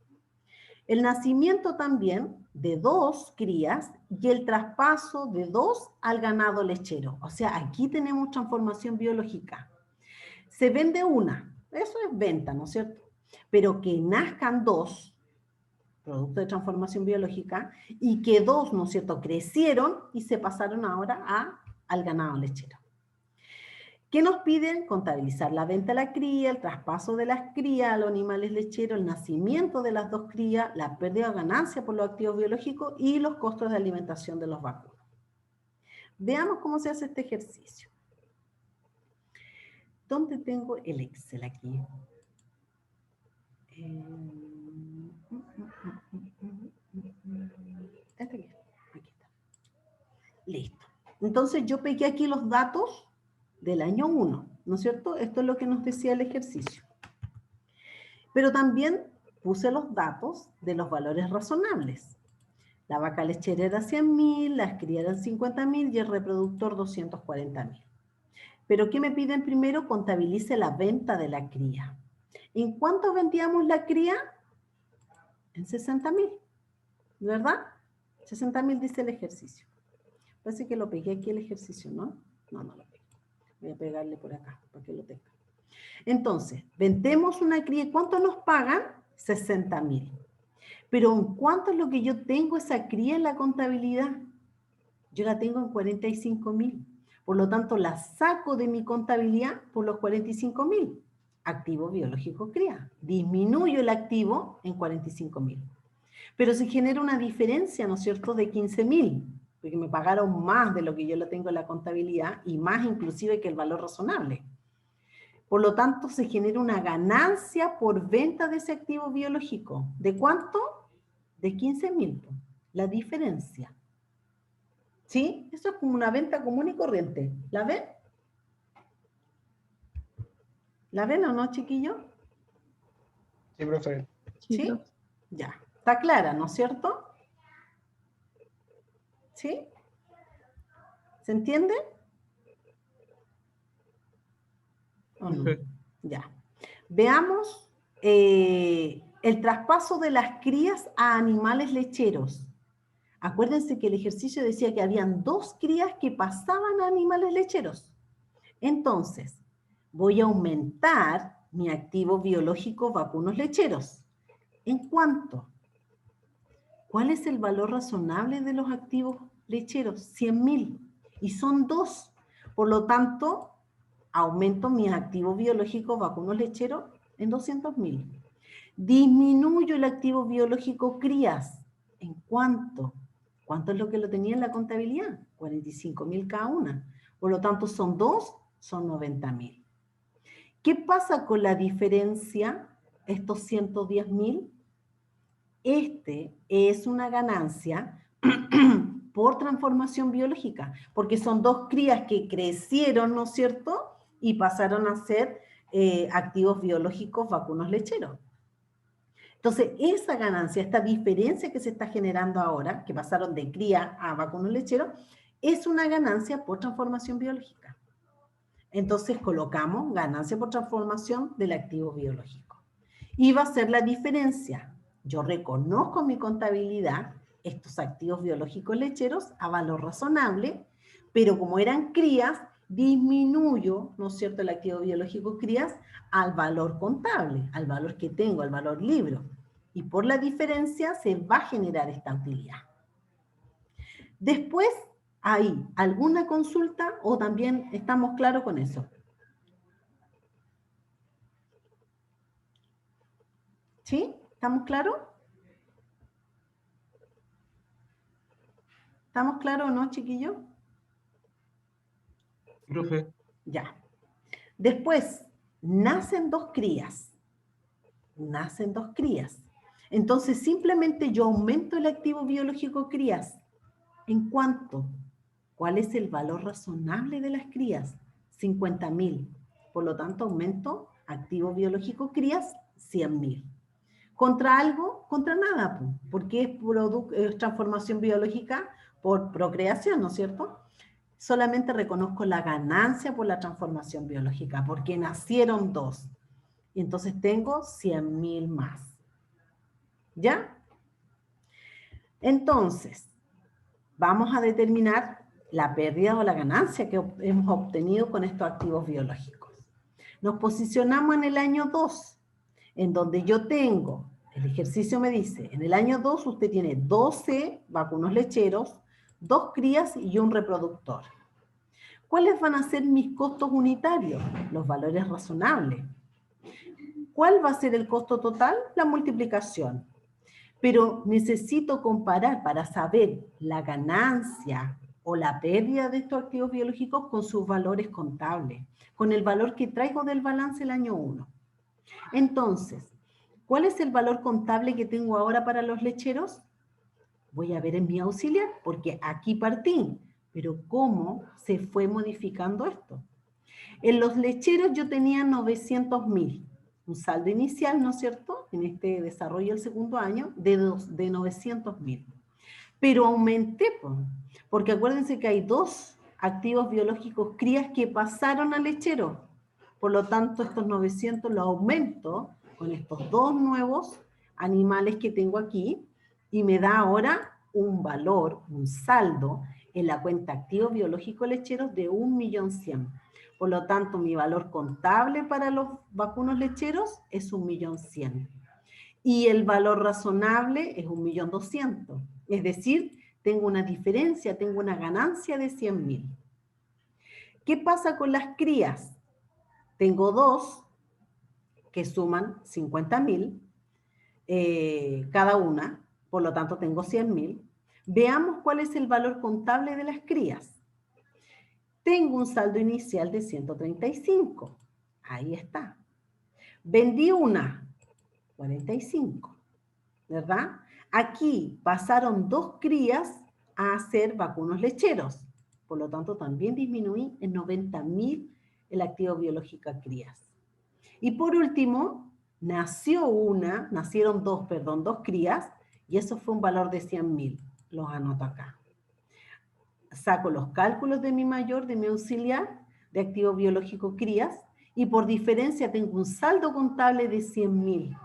El nacimiento también de 2 crías y el traspaso de 2 al ganado lechero. O sea, aquí tenemos transformación biológica. Se vende una, eso es venta, ¿no es cierto? Pero que nazcan 2, producto de transformación biológica, y que 2, ¿no es cierto?, crecieron y se pasaron ahora al ganado lechero. ¿Qué nos piden? Contabilizar la venta de la cría, el traspaso de las crías a los animales lecheros, el nacimiento de las 2 crías, la pérdida o ganancia por los activos biológicos y los costos de alimentación de los vacunos. Veamos cómo se hace este ejercicio. ¿Dónde tengo el Excel aquí? Aquí está. Listo. Entonces yo pegué aquí los datos del año 1, ¿no es cierto? Esto es lo que nos decía el ejercicio. Pero también puse los datos de los valores razonables. La vaca lechera era 100.000, las crías eran 50.000 y el reproductor 240.000. Pero ¿qué me piden primero? Contabilice la venta de la cría. ¿En cuánto vendíamos la cría? En 60.000, ¿verdad? 60.000 dice el ejercicio. Parece que lo pegué aquí el ejercicio, ¿no? No lo pegué. Voy a pegarle por acá para que lo tenga. Entonces, vendemos una cría. ¿Cuánto nos pagan? 60.000. Pero ¿en cuánto es lo que yo tengo esa cría en la contabilidad? Yo la tengo en 45.000. Por lo tanto, la saco de mi contabilidad por los 45.000. Activo biológico cría. Disminuyo el activo en 45.000. Pero se genera una diferencia, ¿no es cierto?, de 15.000. porque me pagaron más de lo que yo lo tengo en la contabilidad y más inclusive que el valor razonable. Por lo tanto, se genera una ganancia por venta de ese activo biológico. ¿De cuánto? De 15.000, la diferencia. ¿Sí? Eso es como una venta común y corriente. ¿La ven? ¿La ven o no, chiquillos? Sí, profe. ¿Sí? Ya. Está clara, ¿no es cierto? ¿Sí? ¿Se entiende? ¿O no? Sí. Ya. Veamos el traspaso de las crías a animales lecheros. Acuérdense que el ejercicio decía que habían 2 crías que pasaban a animales lecheros. Entonces, voy a aumentar mi activo biológico vacunos lecheros. ¿En cuánto? ¿Cuál es el valor razonable de los activos lecheros? 100.000. Y son 2. Por lo tanto, aumento mis activos biológicos vacunos lecheros en 200.000. Disminuyo el activo biológico crías. ¿En cuánto? ¿Cuánto es lo que lo tenía en la contabilidad? 45.000 cada una. Por lo tanto, son 2, son 90.000. ¿Qué pasa con la diferencia, estos 110.000? Este es una ganancia por transformación biológica, porque son 2 crías que crecieron, ¿no es cierto? Y pasaron a ser activos biológicos vacunos lecheros. Entonces, esa ganancia, esta diferencia que se está generando ahora, que pasaron de cría a vacunos lecheros, es una ganancia por transformación biológica. Entonces, colocamos ganancia por transformación del activo biológico. Y va a ser la diferencia. Yo reconozco en mi contabilidad estos activos biológicos lecheros a valor razonable, pero como eran crías, disminuyo, ¿no es cierto?, el activo biológico crías al valor contable, al valor que tengo, al valor libro. Y por la diferencia se va a generar esta utilidad. Después, ¿hay alguna consulta o también estamos claros con eso? ¿Sí? ¿Estamos claros? ¿Estamos claros o no, chiquillos? Profe. Ya. Después, nacen 2 crías. Nacen 2 crías. Entonces, simplemente yo aumento el activo biológico crías. ¿En cuánto? ¿Cuál es el valor razonable de las crías? 50.000. Por lo tanto, aumento activo biológico crías 100.000. ¿Contra algo? Contra nada, porque es transformación biológica por procreación, ¿no es cierto? Solamente reconozco la ganancia por la transformación biológica, porque nacieron 2. Y entonces tengo 100.000 más. ¿Ya? Entonces, vamos a determinar la pérdida o la ganancia que hemos obtenido con estos activos biológicos. Nos posicionamos en el año 2, en donde yo tengo, el ejercicio me dice, en el año 2 usted tiene 12 vacunos lecheros, 2 crías y un reproductor. ¿Cuáles van a ser mis costos unitarios? Los valores razonables. ¿Cuál va a ser el costo total? La multiplicación. Pero necesito comparar para saber la ganancia o la pérdida de estos activos biológicos con sus valores contables, con el valor que traigo del balance el año 1. Entonces, ¿cuál es el valor contable que tengo ahora para los lecheros? Voy a ver en mi auxiliar, porque aquí partí, pero ¿cómo se fue modificando esto? En los lecheros yo tenía 900.000, un saldo inicial, ¿no es cierto?, en este desarrollo del segundo año, de 900.000. Pero aumenté, porque acuérdense que hay 2 activos biológicos crías que pasaron al lechero. Por lo tanto, estos 900 los aumento con estos 2 nuevos animales que tengo aquí y me da ahora un valor, un saldo en la cuenta activo biológico lecheros de 1.100.000. Por lo tanto, mi valor contable para los vacunos lecheros es 1.100.000. Y el valor razonable es 1.200.000. Es decir, tengo una diferencia, tengo una ganancia de 100.000. ¿Qué pasa con las crías? Tengo 2 que suman 50.000 cada una, por lo tanto tengo 100.000. Veamos cuál es el valor contable de las crías. Tengo un saldo inicial de 135. Ahí está. Vendí una, 45. ¿Verdad? Aquí pasaron 2 crías a hacer vacunos lecheros. Por lo tanto, también disminuí en 90.000 el activo biológico a crías. Y por último, nacieron dos crías, y eso fue un valor de 100.000. Los anoto acá. Saco los cálculos de mi mayor, de mi auxiliar, de activo biológico crías, y por diferencia tengo un saldo contable de 100.000.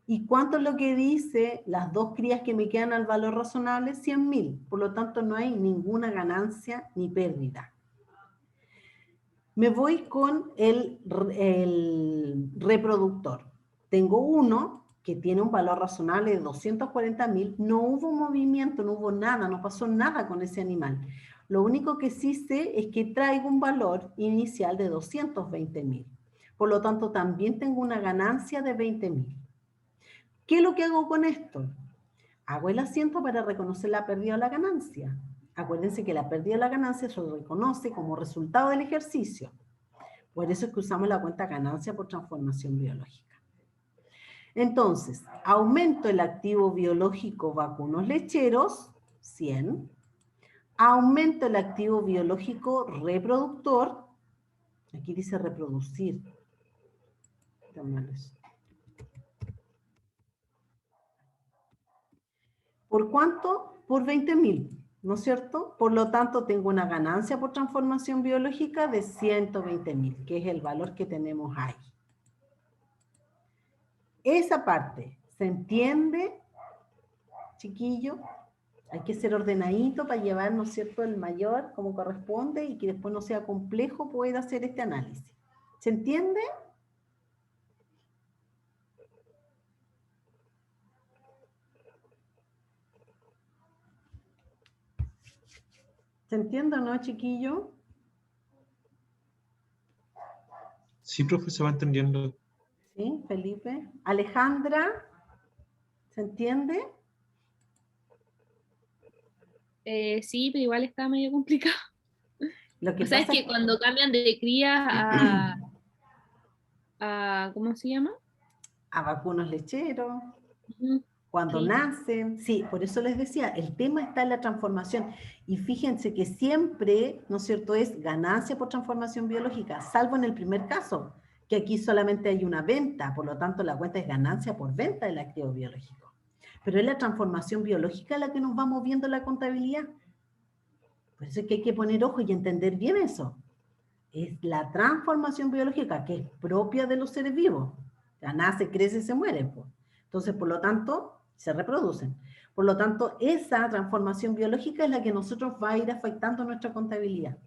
¿Y cuánto es lo que dice las 2 crías que me quedan al valor razonable? 100.000. Por lo tanto, no hay ninguna ganancia ni pérdida. Me voy con el reproductor. Tengo uno que tiene un valor razonable de 240.000. No hubo movimiento, no hubo nada, no pasó nada con ese animal. Lo único que sí sé es que traigo un valor inicial de 220.000. Por lo tanto, también tengo una ganancia de 20.000. ¿Qué es lo que hago con esto? Hago el asiento para reconocer la pérdida o la ganancia. Acuérdense que la pérdida o la ganancia se reconoce como resultado del ejercicio. Por eso es que usamos la cuenta ganancia por transformación biológica. Entonces, aumento el activo biológico vacunos lecheros, 100. Aumento el activo biológico reproductor. Aquí dice reproducir. ¿Por cuánto? Por 20.000, ¿no es cierto? Por lo tanto, tengo una ganancia por transformación biológica de 120.000, que es el valor que tenemos ahí. Esa parte, ¿se entiende, chiquillo? Hay que ser ordenadito para llevar, ¿no es cierto?, el mayor como corresponde y que después no sea complejo poder hacer este análisis. ¿Se entiende? ¿Se entiende o no, chiquillo? Sí, profe, se va entendiendo. Sí, Felipe. Alejandra, ¿se entiende? Sí, pero igual está medio complicado. Lo que O sea, es pasa que cuando cambian de cría a ¿cómo se llama? a vacunos lecheros, Ujú, cuando sí. nacen, sí, por eso les decía, el tema está en la transformación. Y fíjense que siempre, ¿no es cierto?, es ganancia por transformación biológica, salvo en el primer caso, que aquí solamente hay una venta, por lo tanto la cuenta es ganancia por venta del activo biológico. Pero es la transformación biológica la que nos va moviendo la contabilidad. Por eso es que hay que poner ojo y entender bien eso. Es la transformación biológica que es propia de los seres vivos. Ya nace, crece, se muere. Pues. Entonces, por lo tanto, se reproducen. Por lo tanto, esa transformación biológica es la que nosotros va a ir afectando nuestra contabilidad.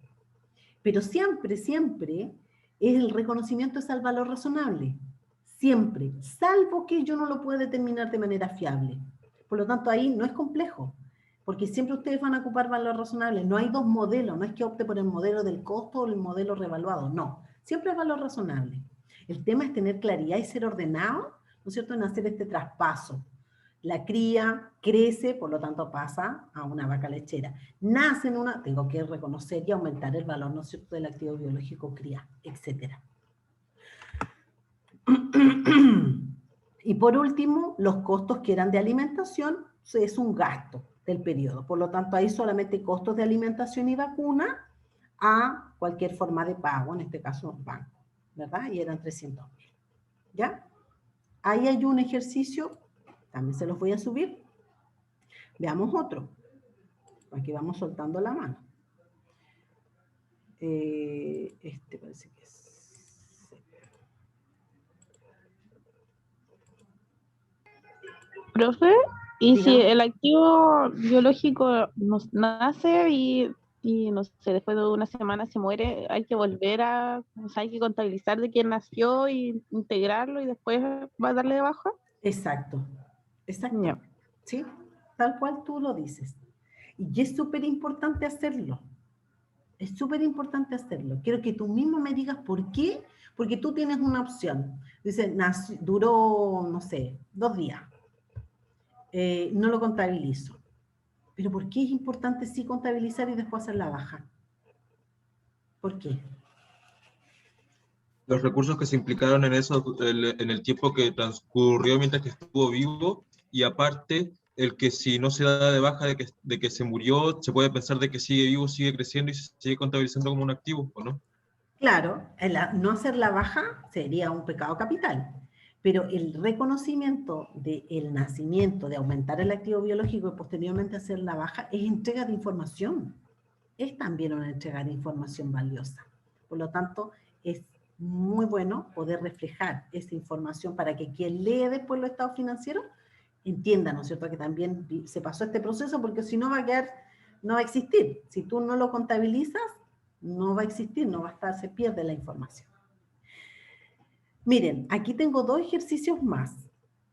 Pero siempre, siempre, el reconocimiento es al valor razonable. Siempre, salvo que yo no lo pueda determinar de manera fiable. Por lo tanto, ahí no es complejo, porque siempre ustedes van a ocupar valor razonable. No hay dos modelos, no es que opte por el modelo del costo o el modelo revaluado, no. Siempre es valor razonable. El tema es tener claridad y ser ordenado, ¿no es cierto?, en hacer este traspaso. La cría crece, por lo tanto pasa a una vaca lechera. Nace en una, tengo que reconocer y aumentar el valor, ¿no es cierto?, del activo biológico cría, etc. Y por último, los costos que eran de alimentación, es un gasto del periodo. Por lo tanto, hay solamente costos de alimentación y vacuna a cualquier forma de pago, en este caso banco, ¿verdad? Y eran 300.000. ¿Ya? Ahí hay un ejercicio, también se los voy a subir. Veamos otro. Aquí vamos soltando la mano. Este parece que es... Profe, y si Dígame. el activo biológico nos nace y no sé, después de una semana se muere, hay que volver a, o sea, hay que contabilizar de quién nació y integrarlo y después va a darle de baja. Exacto, exacto. Ya. ¿Sí? Tal cual tú lo dices. Y es súper importante hacerlo. Es súper importante hacerlo. Quiero que tú mismo me digas por qué, porque tú tienes una opción. Dice, duró, no sé, 2 días. No lo contabilizo. Pero ¿por qué es importante sí contabilizar y después hacer la baja? ¿Por qué? Los recursos que se implicaron en eso, en el tiempo que transcurrió mientras que estuvo vivo, y aparte, el que si no se da de baja de que se murió, se puede pensar de que sigue vivo, sigue creciendo y se sigue contabilizando como un activo, ¿o no? Claro, no hacer la baja sería un pecado capital, pero el reconocimiento del nacimiento, de aumentar el activo biológico y posteriormente hacer la baja, es entrega de información. Es también una entrega de información valiosa. Por lo tanto, es muy bueno poder reflejar esa información para que quien lee después los estados financieros entienda, ¿no es cierto?, que también se pasó este proceso, porque si no va a quedar, no va a existir. Si tú no lo contabilizas, no va a existir, no va a estar, se pierde la información. Miren, aquí tengo 2 ejercicios más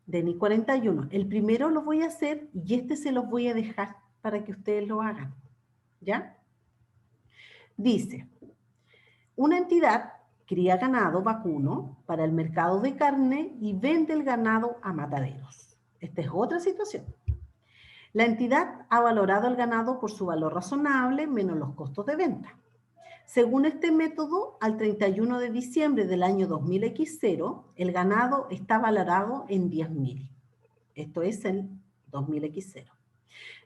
de NI 41. El primero lo voy a hacer y este se los voy a dejar para que ustedes lo hagan. ¿Ya? Dice, una entidad cría ganado vacuno para el mercado de carne y vende el ganado a mataderos. Esta es otra situación. La entidad ha valorado el ganado por su valor razonable menos los costos de venta. Según este método, al 31 de diciembre del año 2000X0, el ganado está valorado en 10.000. Esto es el 2000X0.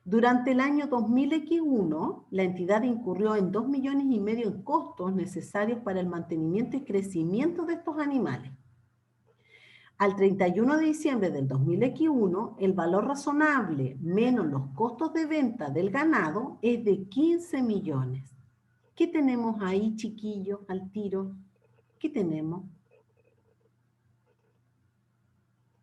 Durante el año 2000X1, la entidad incurrió en 2,5 millones en costos necesarios para el mantenimiento y crecimiento de estos animales. Al 31 de diciembre del 2000X1, el valor razonable menos los costos de venta del ganado es de 15 millones. ¿Qué tenemos ahí, chiquillos, al tiro? ¿Qué tenemos?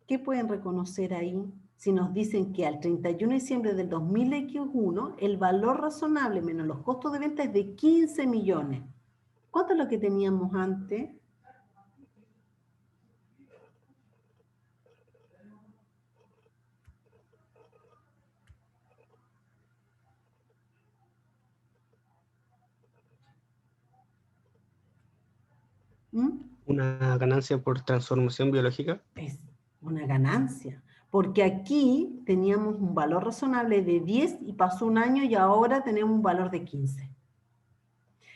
¿Qué pueden reconocer ahí? Si nos dicen que al 31 de diciembre del 2000X1, el valor razonable menos los costos de venta es de 15 millones. ¿Cuánto es lo que teníamos antes? Una ganancia por transformación biológica. Es una ganancia, porque aquí teníamos un valor razonable de 10 y pasó un año y ahora tenemos un valor de 15.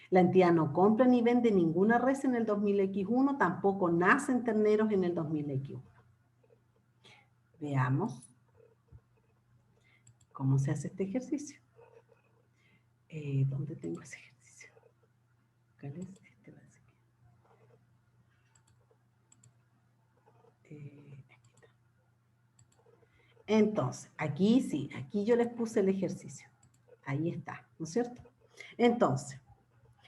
La entidad no compra ni vende ninguna res en el 2000X1, tampoco nacen terneros en el 2000X1. Veamos cómo se hace este ejercicio. ¿Dónde tengo ese ejercicio? ¿Cuál es? Este va a ser. Aquí está. Entonces, aquí sí, aquí yo les puse el ejercicio. Ahí está, ¿no es cierto? Entonces,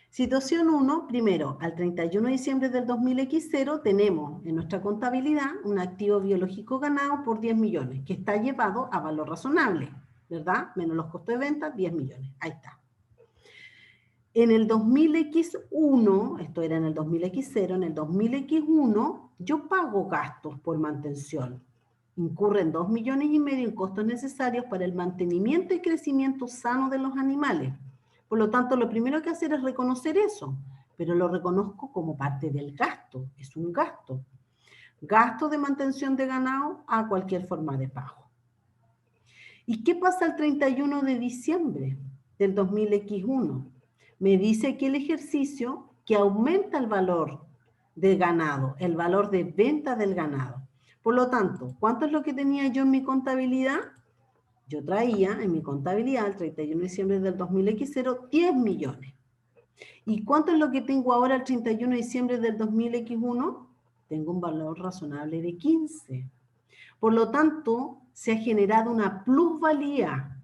situación 1, primero, al 31 de diciembre del 2000X0 tenemos en nuestra contabilidad un activo biológico ganado por 10 millones, que está llevado a valor razonable, ¿verdad? Menos los costos de venta, 10 millones. Ahí está. En el 2000X1, esto era en el 2000X0, en el 2000X1, yo pago gastos por mantención. Incurren 2,5 millones en costos necesarios para el mantenimiento y crecimiento sano de los animales. Por lo tanto, lo primero que hacer es reconocer eso, pero lo reconozco como parte del gasto, es un gasto. Gasto de mantención de ganado a cualquier forma de pago. ¿Y qué pasa el 31 de diciembre del 2000X1? Me dice aquí el ejercicio que aumenta el valor del ganado, el valor de venta del ganado. Por lo tanto, ¿cuánto es lo que tenía yo en mi contabilidad? Yo traía en mi contabilidad el 31 de diciembre del 2000X0 10 millones. ¿Y cuánto es lo que tengo ahora el 31 de diciembre del 2000X1? Tengo un valor razonable de 15. Por lo tanto, se ha generado una plusvalía.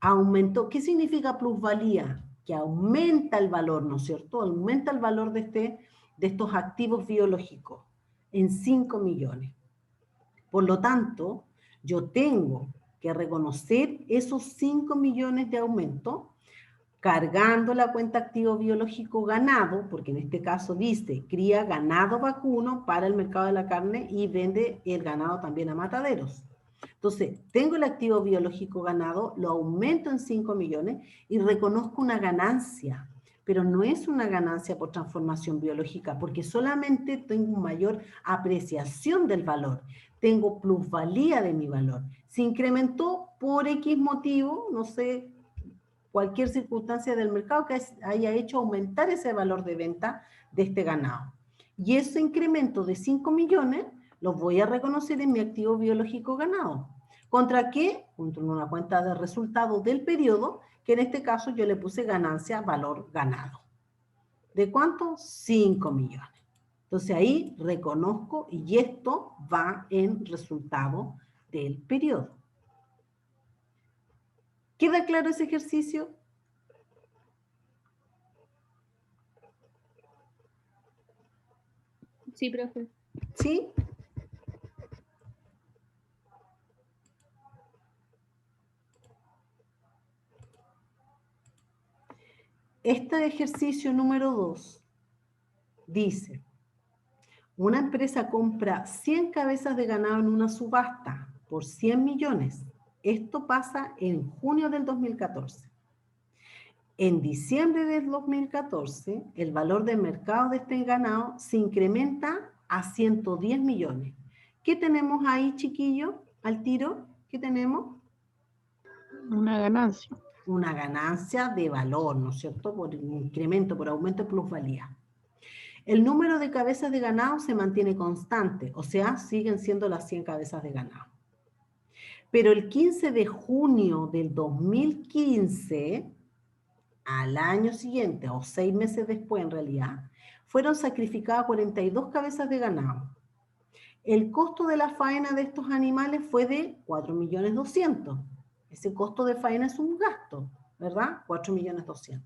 Aumentó. ¿Qué significa plusvalía? Que aumenta el valor, ¿no es cierto? Aumenta el valor de estos activos biológicos en 5 millones. Por lo tanto, yo tengo que reconocer esos 5 millones de aumento cargando la cuenta activo biológico ganado, porque en este caso dice, cría ganado vacuno para el mercado de la carne y vende el ganado también a mataderos. Entonces, tengo el activo biológico ganado, lo aumento en 5 millones y reconozco una ganancia, pero no es una ganancia por transformación biológica, porque solamente tengo mayor apreciación del valor, tengo plusvalía de mi valor. Se incrementó por X motivo, no sé, cualquier circunstancia del mercado que haya hecho aumentar ese valor de venta de este ganado. Y ese incremento de 5 millones los voy a reconocer en mi activo biológico ganado. ¿Contra qué? Contra una cuenta de resultados del periodo, que en este caso yo le puse ganancia, valor ganado. ¿De cuánto? 5 millones. Entonces ahí reconozco y esto va en resultado del periodo. ¿Queda claro ese ejercicio? Sí, profe. ¿Sí? Este ejercicio número 2 dice, una empresa compra 100 cabezas de ganado en una subasta por 100 millones. Esto pasa en junio del 2014. En diciembre del 2014, el valor de mercado de este ganado se incrementa a 110 millones. ¿Qué tenemos ahí, chiquillo? Al tiro, ¿qué tenemos? Una ganancia. Una ganancia de valor, ¿no es cierto? Por incremento, por aumento de plusvalía. El número de cabezas de ganado se mantiene constante, o sea, siguen siendo las 100 cabezas de ganado. Pero el 15 de junio del 2015, al año siguiente, o 6 meses después en realidad, fueron sacrificadas 42 cabezas de ganado. El costo de la faena de estos animales fue de 4.200.000. Ese costo de faena es un gasto, ¿verdad? 4.200.000.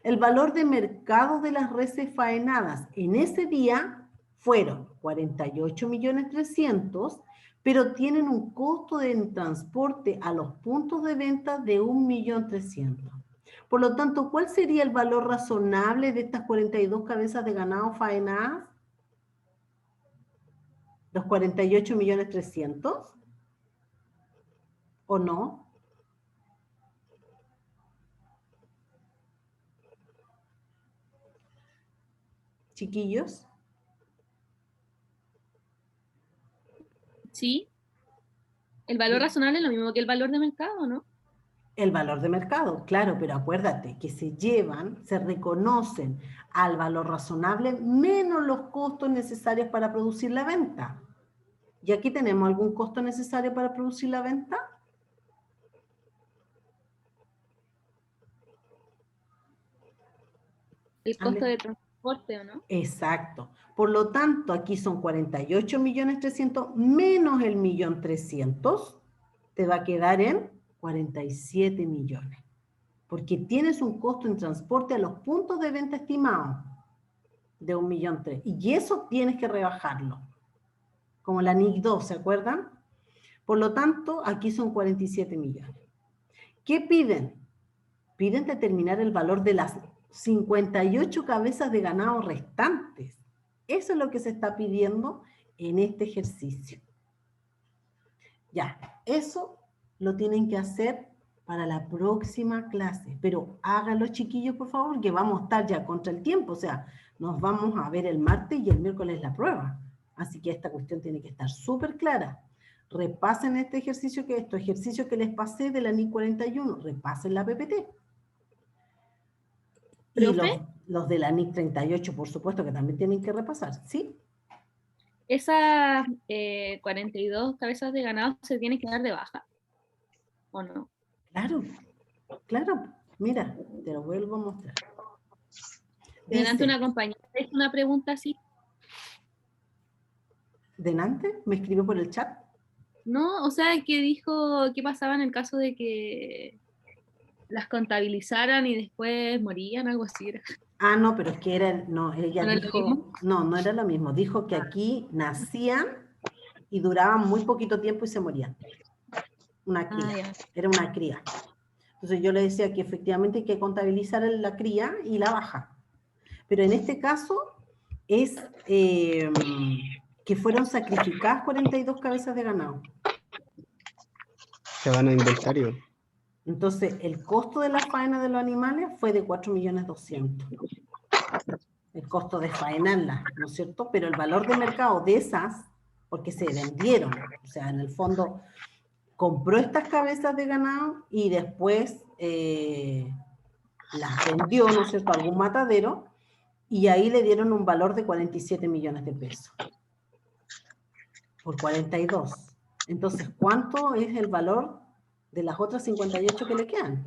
El valor de mercado de las reses faenadas en ese día fueron 48.300.000, pero tienen un costo de transporte a los puntos de venta de 1.300.000. Por lo tanto, ¿cuál sería el valor razonable de estas 42 cabezas de ganado faenadas? ¿Los 48.300.000? ¿O no? Chiquillos. Sí. El valor razonable es lo mismo que el valor de mercado, ¿no? El valor de mercado, claro, pero acuérdate que se llevan, se reconocen al valor razonable menos los costos necesarios para producir la venta. ¿Y aquí tenemos algún costo necesario para producir la venta? El costo de transporte, ¿o no? Exacto. Por lo tanto, aquí son 48.300.000 menos el 1.300.000, te va a quedar en 47 millones. Porque tienes un costo en transporte a los puntos de venta estimados de 1.300.000. Y eso tienes que rebajarlo. Como la NIC 2, ¿se acuerdan? Por lo tanto, aquí son 47 millones. ¿Qué piden? Piden determinar el valor de las 58 cabezas de ganado restantes. Eso es lo que se está pidiendo en este ejercicio. Ya, eso lo tienen que hacer para la próxima clase, pero háganlo, chiquillos, por favor, que vamos a estar ya contra el tiempo, o sea, nos vamos a ver el martes y el miércoles la prueba, así que esta cuestión tiene que estar súper clara. Repasen este ejercicio, estos ejercicios que les pasé de la NIC 41, repasen la PPT. Y los de la NIC 38, por supuesto, que también tienen que repasar, ¿sí? Esas 42 cabezas de ganado se tienen que dar de baja, ¿o no? Claro, claro. Mira, te lo vuelvo a mostrar. Delante una compañera hizo una pregunta así. ¿Delante? ¿Me escribió por el chat? No, o sea, que dijo qué pasaba en el caso de que las contabilizaran y después morían, algo así. Ah, no, pero es que era, no, ella ¿No era dijo, lo mismo? no era lo mismo, dijo que aquí nacían y duraban muy poquito tiempo y se morían. Una cría, ya. era una cría. Entonces yo le decía que efectivamente hay que contabilizar la cría y la baja. Pero en este caso es que fueron sacrificadas 42 cabezas de ganado. Se van a inventario. Entonces, el costo de la faena de los animales fue de 4.200.000. El costo de faenarlas, ¿no es cierto? Pero el valor de mercado de esas, porque se vendieron, o sea, en el fondo, compró estas cabezas de ganado y después las vendió, ¿no es cierto?, a algún matadero, y ahí le dieron un valor de 47 millones de pesos. Por 42. Entonces, ¿cuánto es el valor de las otras 58 que le quedan?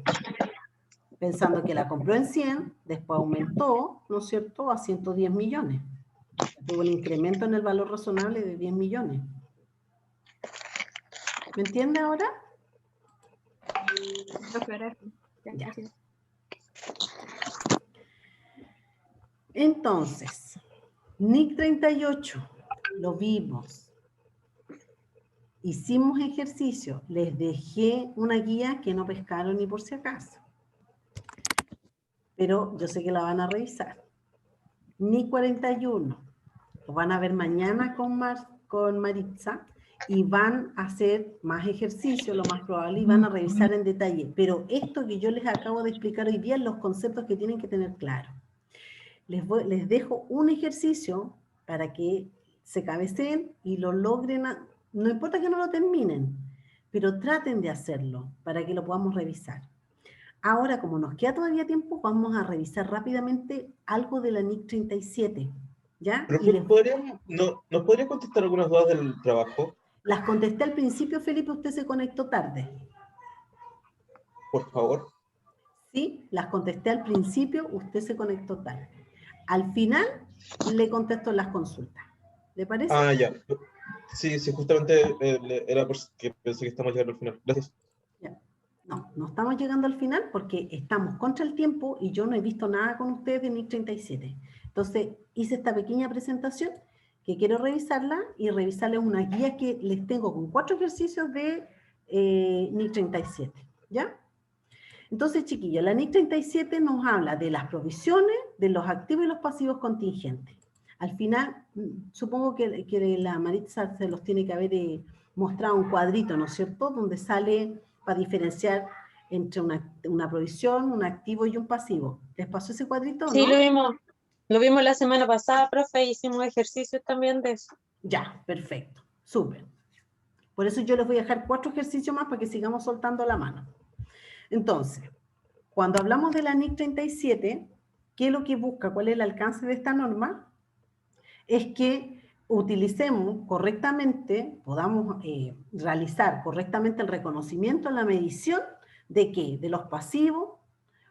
Pensando que la compró en 100, después aumentó, ¿no es cierto?, a 110 millones. Tuvo un incremento en el valor razonable de 10 millones. ¿Me entiende ahora? Ya. Entonces, NIC 38, lo vimos. Hicimos ejercicio. Les dejé una guía que no pescaron ni por si acaso. Pero yo sé que la van a revisar. NIC 41, lo van a ver mañana con Maritza. Y van a hacer más ejercicio, lo más probable, y van a revisar en detalle. Pero esto que yo les acabo de explicar hoy día, los conceptos que tienen que tener claro. Les dejo un ejercicio para que se cabeceen y lo logren, no importa que no lo terminen, pero traten de hacerlo para que lo podamos revisar. Ahora, como nos queda todavía tiempo, vamos a revisar rápidamente algo de la NIC 37. ¿Ya? ¿Nos podría contestar algunas dudas del trabajo? Las contesté al principio, Felipe, usted se conectó tarde. Por favor. Sí, las contesté al principio, usted se conectó tarde. Al final, le contesto las consultas. ¿Le parece? Ah, ya. Sí, justamente era porque pensé que estamos llegando al final. Gracias. Ya. No estamos llegando al final porque estamos contra el tiempo y yo no he visto nada con ustedes de NIC 37. Entonces, hice esta pequeña presentación que quiero revisarla y revisarles una guía que les tengo con 4 ejercicios de NIC 37, ¿ya? Entonces, chiquillos, la NIC 37 nos habla de las provisiones, de los activos y los pasivos contingentes. Al final, supongo que la Maritza se los tiene que haber mostrado un cuadrito, ¿no es cierto?, donde sale para diferenciar entre una provisión, un activo y un pasivo. ¿Les pasó ese cuadrito, Sí, no? lo vimos la semana pasada, profe, hicimos ejercicios también de eso. Ya, perfecto, súper. Por eso yo les voy a dejar 4 ejercicios más para que sigamos soltando la mano. Entonces, cuando hablamos de la NIC 37, ¿qué es lo que busca? ¿Cuál es el alcance de esta norma? Es que utilicemos correctamente, podamos realizar correctamente el reconocimiento, la medición de ¿qué? De los pasivos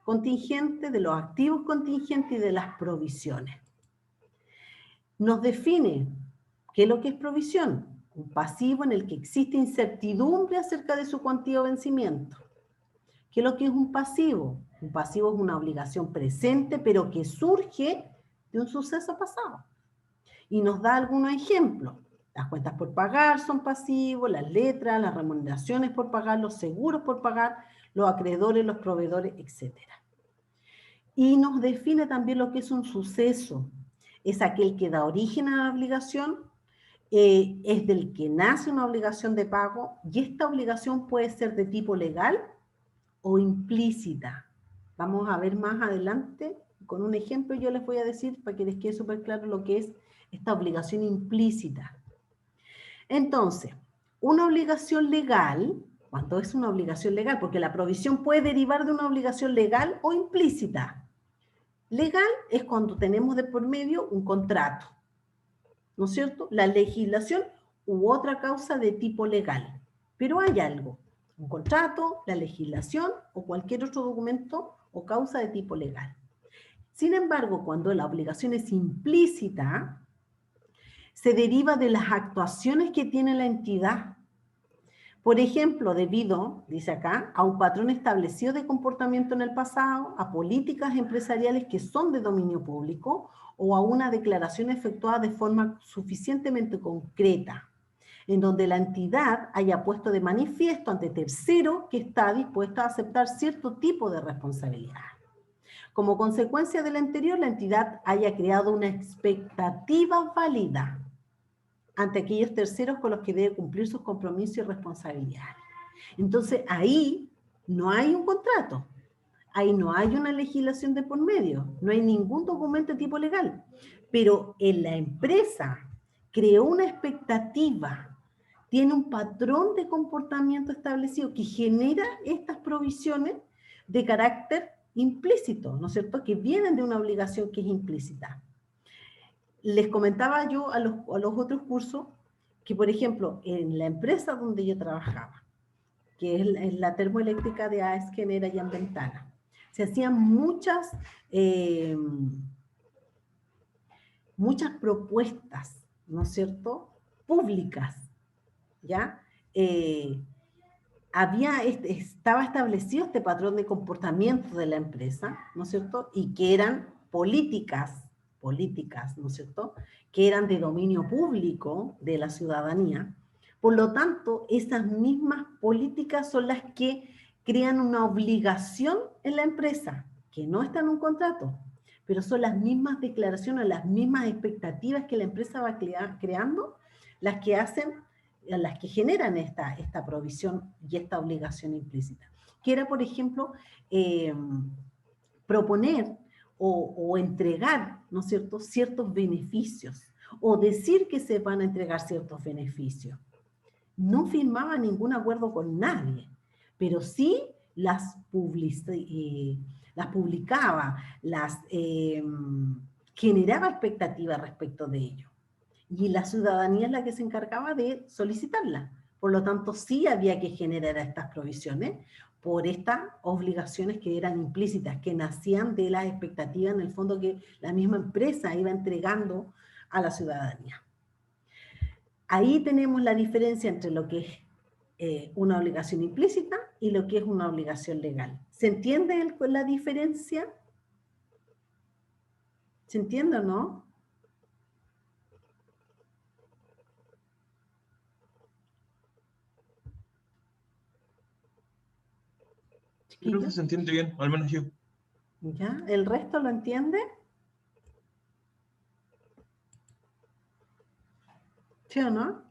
contingentes, de los activos contingentes y de las provisiones. Nos define qué es lo que es provisión. Un pasivo en el que existe incertidumbre acerca de su cuantía o vencimiento. ¿Qué es lo que es un pasivo? Un pasivo es una obligación presente, pero que surge de un suceso pasado. Y nos da algunos ejemplos. Las cuentas por pagar son pasivos, las letras, las remuneraciones por pagar, los seguros por pagar, los acreedores, los proveedores, etc. Y nos define también lo que es un suceso. Es aquel que da origen a la obligación, es del que nace una obligación de pago, y esta obligación puede ser de tipo legal o implícita. Vamos a ver más adelante, con un ejemplo yo les voy a decir para que les quede súper claro lo que es esta obligación implícita. Entonces, una obligación legal, ¿cuánto es una obligación legal? Porque la provisión puede derivar de una obligación legal o implícita. Legal es cuando tenemos de por medio un contrato, ¿no es cierto? La legislación u otra causa de tipo legal. Pero hay algo, un contrato, la legislación o cualquier otro documento o causa de tipo legal. Sin embargo, cuando la obligación es implícita, se deriva de las actuaciones que tiene la entidad. Por ejemplo, debido, dice acá, a un patrón establecido de comportamiento en el pasado, a políticas empresariales que son de dominio público o a una declaración efectuada de forma suficientemente concreta, en donde la entidad haya puesto de manifiesto ante tercero que está dispuesta a aceptar cierto tipo de responsabilidad. Como consecuencia de lo anterior, la entidad haya creado una expectativa válida ante aquellos terceros con los que debe cumplir sus compromisos y responsabilidades. Entonces, ahí no hay un contrato, ahí no hay una legislación de por medio, no hay ningún documento de tipo legal, pero en la empresa creó una expectativa tiene un patrón de comportamiento establecido que genera estas provisiones de carácter implícito, ¿no es cierto?, que vienen de una obligación que es implícita. Les comentaba yo a los otros cursos que, por ejemplo, en la empresa donde yo trabajaba, que es la termoeléctrica de AES Genera y en Ventana, se hacían muchas propuestas, ¿no es cierto?, públicas, ¿ya? Estaba establecido este patrón de comportamiento de la empresa, ¿no es cierto?, y que eran políticas, ¿no es cierto?, que eran de dominio público de la ciudadanía. Por lo tanto, esas mismas políticas son las que crean una obligación en la empresa, que no está en un contrato, pero son las mismas declaraciones, las mismas expectativas que la empresa va creando, las que generan esta provisión y esta obligación implícita. Que era, por ejemplo, proponer o entregar, ¿no es cierto?, ciertos beneficios, o decir que se van a entregar ciertos beneficios. No firmaba ningún acuerdo con nadie, pero sí las publicaba, generaba expectativas respecto de ello. Y la ciudadanía es la que se encargaba de solicitarla. Por lo tanto, sí había que generar estas provisiones por estas obligaciones que eran implícitas, que nacían de las expectativas, en el fondo, que la misma empresa iba entregando a la ciudadanía. Ahí tenemos la diferencia entre lo que es una obligación implícita y lo que es una obligación legal. ¿Se entiende la diferencia? ¿Se entiende o no? Creo que se entiende bien, al menos yo. ¿Ya? ¿El resto lo entiende? ¿Sí o no?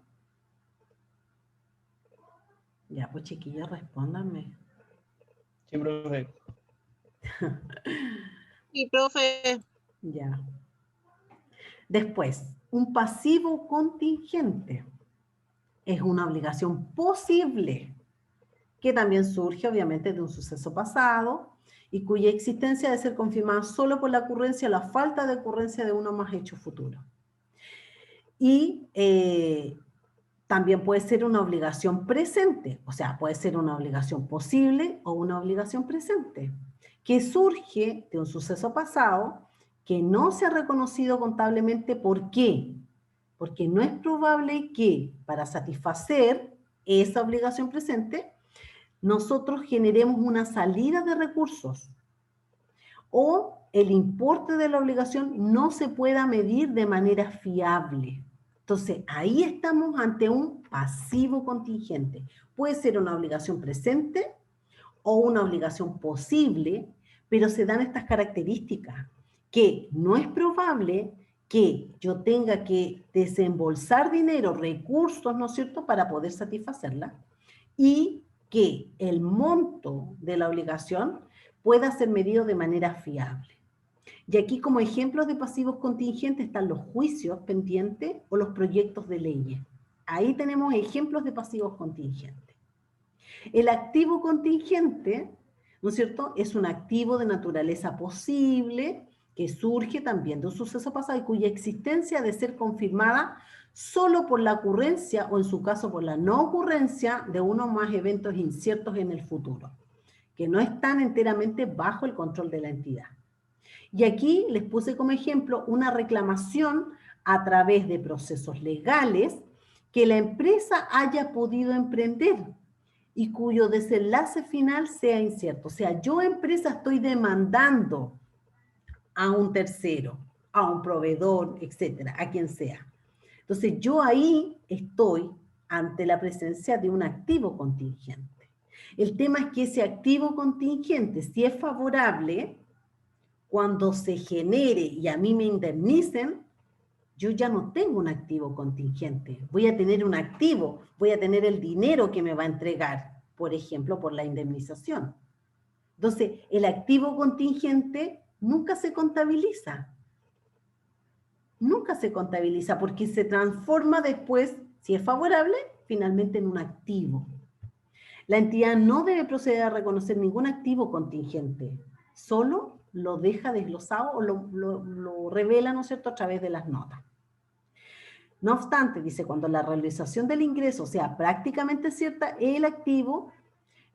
Ya, pues chiquillos, respóndanme. Sí, profe. Y profe, Ya. Después, un pasivo contingente es una obligación posible que también surge obviamente de un suceso pasado y cuya existencia debe ser confirmada solo por la ocurrencia o la falta de ocurrencia de uno o más hechos futuros. Y también puede ser una obligación presente, o sea, puede ser una obligación posible o una obligación presente, que surge de un suceso pasado que no se ha reconocido contablemente. ¿Por qué? Porque no es probable que para satisfacer esa obligación presente nosotros generemos una salida de recursos o el importe de la obligación no se pueda medir de manera fiable. Entonces, ahí estamos ante un pasivo contingente. Puede ser una obligación presente o una obligación posible, pero se dan estas características, que no es probable que yo tenga que desembolsar dinero, recursos, ¿no es cierto?, para poder satisfacerla, y que el monto de la obligación pueda ser medido de manera fiable. Y aquí como ejemplos de pasivos contingentes están los juicios pendientes o los proyectos de leyes. Ahí tenemos ejemplos de pasivos contingentes. El activo contingente, ¿no es cierto?, es un activo de naturaleza posible que surge también de un suceso pasado y cuya existencia ha de ser confirmada solo por la ocurrencia o en su caso por la no ocurrencia de uno o más eventos inciertos en el futuro, que no están enteramente bajo el control de la entidad. Y aquí les puse como ejemplo una reclamación a través de procesos legales que la empresa haya podido emprender y cuyo desenlace final sea incierto. O sea, yo empresa estoy demandando a un tercero, a un proveedor, etcétera, a quien sea. Entonces yo ahí estoy ante la presencia de un activo contingente. El tema es que ese activo contingente, si es favorable, cuando se genere y a mí me indemnicen, yo ya no tengo un activo contingente. Voy a tener un activo, voy a tener el dinero que me va a entregar, por ejemplo, por la indemnización. Entonces, el activo contingente nunca se contabiliza. Nunca se contabiliza porque se transforma después, si es favorable, finalmente en un activo. La entidad no debe proceder a reconocer ningún activo contingente, solo lo deja desglosado o lo revela, ¿no es cierto?, a través de las notas. No obstante, dice, cuando la realización del ingreso sea prácticamente cierta, el activo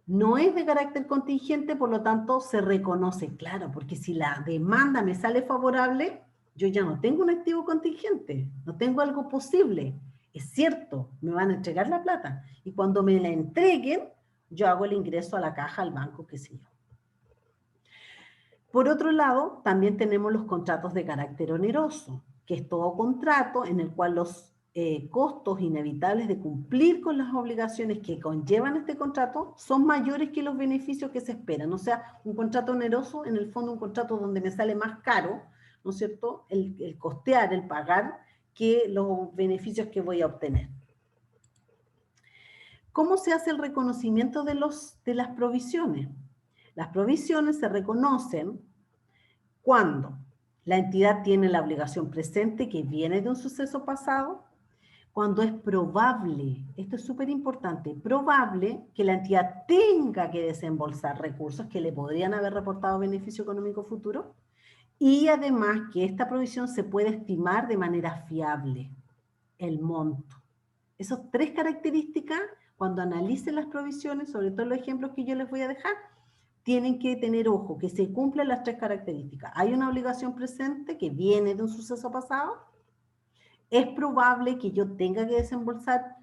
no es de carácter contingente, por lo tanto se reconoce, claro, porque si la demanda me sale favorable, yo ya no tengo un activo contingente, no tengo algo posible. Es cierto, me van a entregar la plata. Y cuando me la entreguen, yo hago el ingreso a la caja, al banco, qué sé yo. Por otro lado, también tenemos los contratos de carácter oneroso, que es todo contrato en el cual los costos inevitables de cumplir con las obligaciones que conllevan este contrato son mayores que los beneficios que se esperan. O sea, un contrato oneroso, en el fondo un contrato donde me sale más caro, ¿no es cierto?, el costear, el pagar, que los beneficios que voy a obtener. ¿Cómo se hace el reconocimiento de las provisiones? Las provisiones se reconocen cuando la entidad tiene la obligación presente que viene de un suceso pasado, cuando es probable, esto es súper importante, probable que la entidad tenga que desembolsar recursos que le podrían haber reportado beneficio económico futuro, y además que esta provisión se puede estimar de manera fiable, el monto. Esas tres características, cuando analicen las provisiones, sobre todo los ejemplos que yo les voy a dejar, tienen que tener ojo, que se cumplen las tres características. Hay una obligación presente que viene de un suceso pasado. Es probable que yo tenga que desembolsar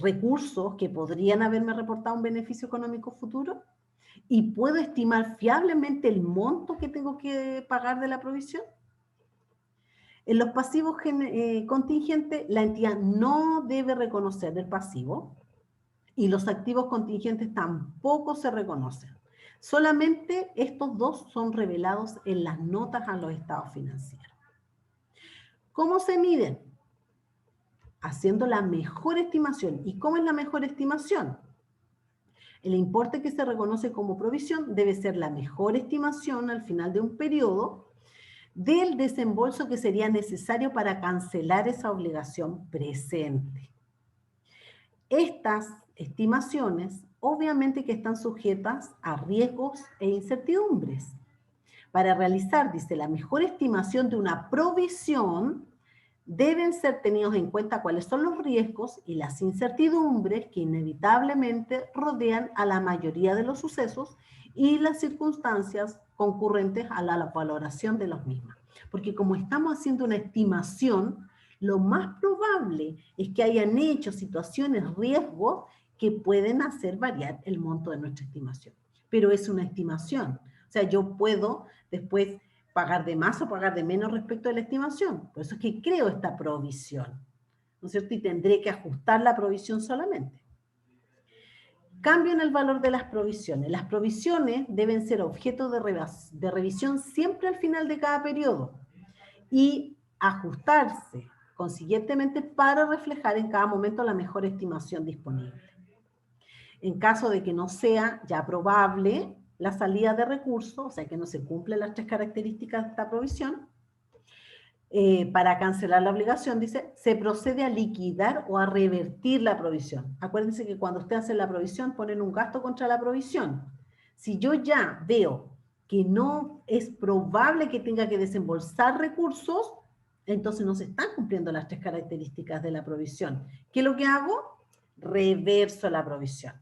recursos que podrían haberme reportado un beneficio económico futuro. Y puedo estimar fiablemente el monto que tengo que pagar de la provisión. En los pasivos contingentes, la entidad no debe reconocer el pasivo y los activos contingentes tampoco se reconocen. Solamente estos dos son revelados en las notas a los estados financieros. ¿Cómo se miden? Haciendo la mejor estimación. ¿Y cómo es la mejor estimación? El importe que se reconoce como provisión debe ser la mejor estimación al final de un periodo del desembolso que sería necesario para cancelar esa obligación presente. Estas estimaciones, obviamente que están sujetas a riesgos e incertidumbres. Para realizar, dice, la mejor estimación de una provisión, deben ser tenidos en cuenta cuáles son los riesgos y las incertidumbres que inevitablemente rodean a la mayoría de los sucesos y las circunstancias concurrentes a la valoración de los mismos. Porque como estamos haciendo una estimación, lo más probable es que hayan hecho situaciones, riesgos, que pueden hacer variar el monto de nuestra estimación. Pero es una estimación. O sea, yo puedo después pagar de más o pagar de menos respecto a la estimación. Por eso es que creo esta provisión, ¿no es cierto? Y tendré que ajustar la provisión solamente. Cambio en el valor de las provisiones. Las provisiones deben ser objeto de revisión siempre al final de cada periodo y ajustarse consiguientemente para reflejar en cada momento la mejor estimación disponible. En caso de que no sea ya probable la salida de recursos, o sea que no se cumplen las tres características de esta provisión, para cancelar la obligación, dice, se procede a liquidar o a revertir la provisión. Acuérdense que cuando usted hace la provisión, ponen un gasto contra la provisión. Si yo ya veo que no es probable que tenga que desembolsar recursos, entonces no se están cumpliendo las tres características de la provisión. ¿Qué es lo que hago? Reverso la provisión.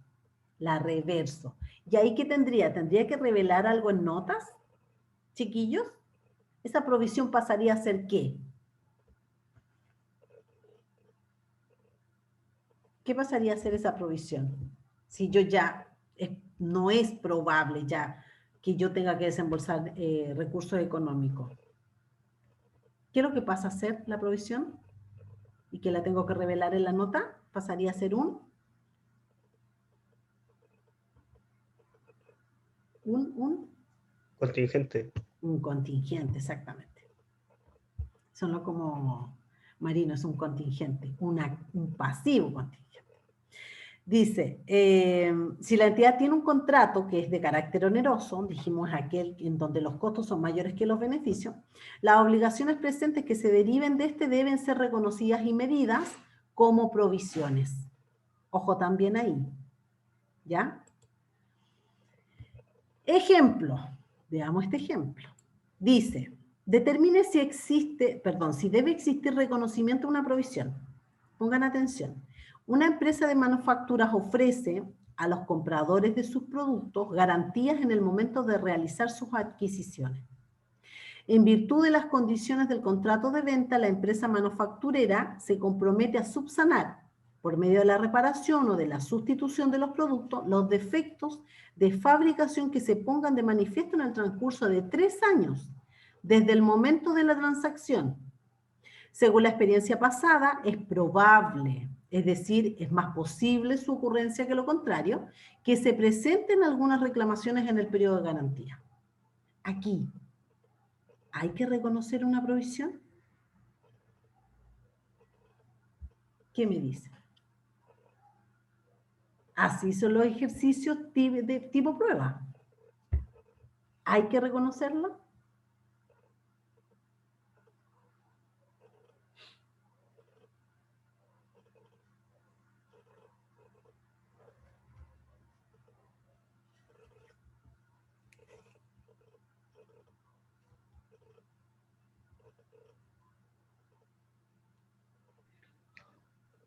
La reverso. ¿Y ahí qué tendría? ¿Tendría que revelar algo en notas, chiquillos? ¿Esa provisión pasaría a ser qué? ¿Qué pasaría a ser esa provisión? Si yo ya, no es probable ya que yo tenga que desembolsar recursos económicos. ¿Qué es lo que pasa a ser la provisión? Y que la tengo que revelar en la nota, pasaría a ser un contingente. Un contingente, exactamente. Sonó como Marino, es un contingente, un pasivo contingente. Dice, si la entidad tiene un contrato que es de carácter oneroso, dijimos aquel en donde los costos son mayores que los beneficios, las obligaciones presentes que se deriven de este deben ser reconocidas y medidas como provisiones. Ojo también ahí. ¿Ya? Ejemplo. Veamos este ejemplo. Dice, determine si si debe existir reconocimiento de una provisión. Pongan atención. Una empresa de manufacturas ofrece a los compradores de sus productos garantías en el momento de realizar sus adquisiciones. En virtud de las condiciones del contrato de venta, la empresa manufacturera se compromete a subsanar, por medio de la reparación o de la sustitución de los productos, los defectos de fabricación que se pongan de manifiesto en el transcurso de 3 años, desde el momento de la transacción. Según la experiencia pasada, es probable, es decir, es más posible su ocurrencia que lo contrario, que se presenten algunas reclamaciones en el periodo de garantía. Aquí, ¿hay que reconocer una provisión? ¿Qué me dice? Así son los ejercicios de tipo prueba. ¿Hay que reconocerlo?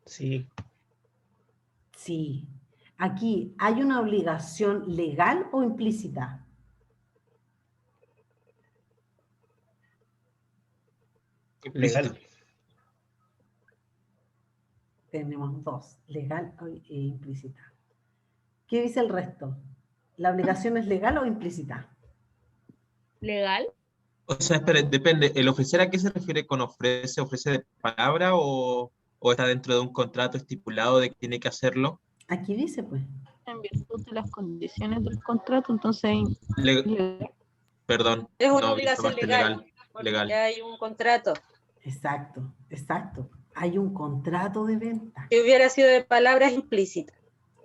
Sí. Sí. Aquí, ¿hay una obligación legal o implícita? Legal. Tenemos dos, legal e implícita. ¿Qué dice el resto? ¿La obligación es legal o implícita? ¿Legal? O sea, espera, depende. ¿El ofrecer a qué se refiere con ofrece? ¿Ofrece de palabra o está dentro de un contrato estipulado de que tiene que hacerlo? Aquí dice, pues. En virtud de las condiciones del contrato, entonces Le- Perdón, Es una no, obligación parte legal, porque legal. ya hay un contrato. Exacto, exacto. Hay un contrato de venta. Si hubiera sido de palabras implícitas.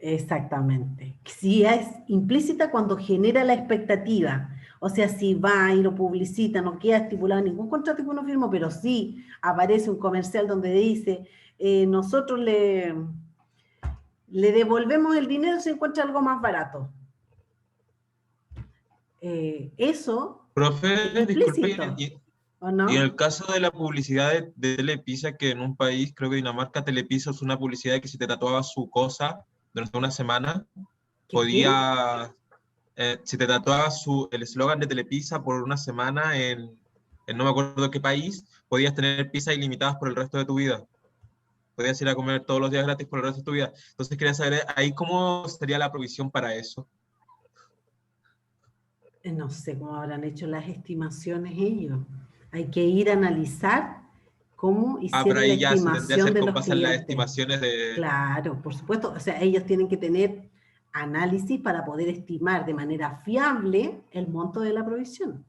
Exactamente. Sí, es implícita cuando genera la expectativa. O sea, si va y lo publicita, no queda estipulado ningún contrato que uno firmó, pero sí aparece un comercial donde dice, nosotros le devolvemos el dinero si encuentra algo más barato. Eso Profe, es disculpe, implícito, ¿o y no? en el caso de la publicidad de Telepizza, que en un país, creo que Dinamarca, Telepizza es una publicidad que si te tatuaba su cosa durante una semana, ¿Qué? si te tatuaba el eslogan de Telepizza por una semana en no me acuerdo qué país, podías tener pizzas ilimitadas por el resto de tu vida. Podías ir a comer todos los días gratis por el resto de tu vida. Entonces quería saber ahí cómo sería la provisión para eso. No sé cómo habrán hecho las estimaciones ellos. Hay que ir a analizar cómo Pero hicieron la ahí ya se tendría que estimación hacer de con los base en las clientes. estimaciones de... Claro, por supuesto. O sea, ellos tienen que tener análisis para poder estimar de manera fiable el monto de la provisión.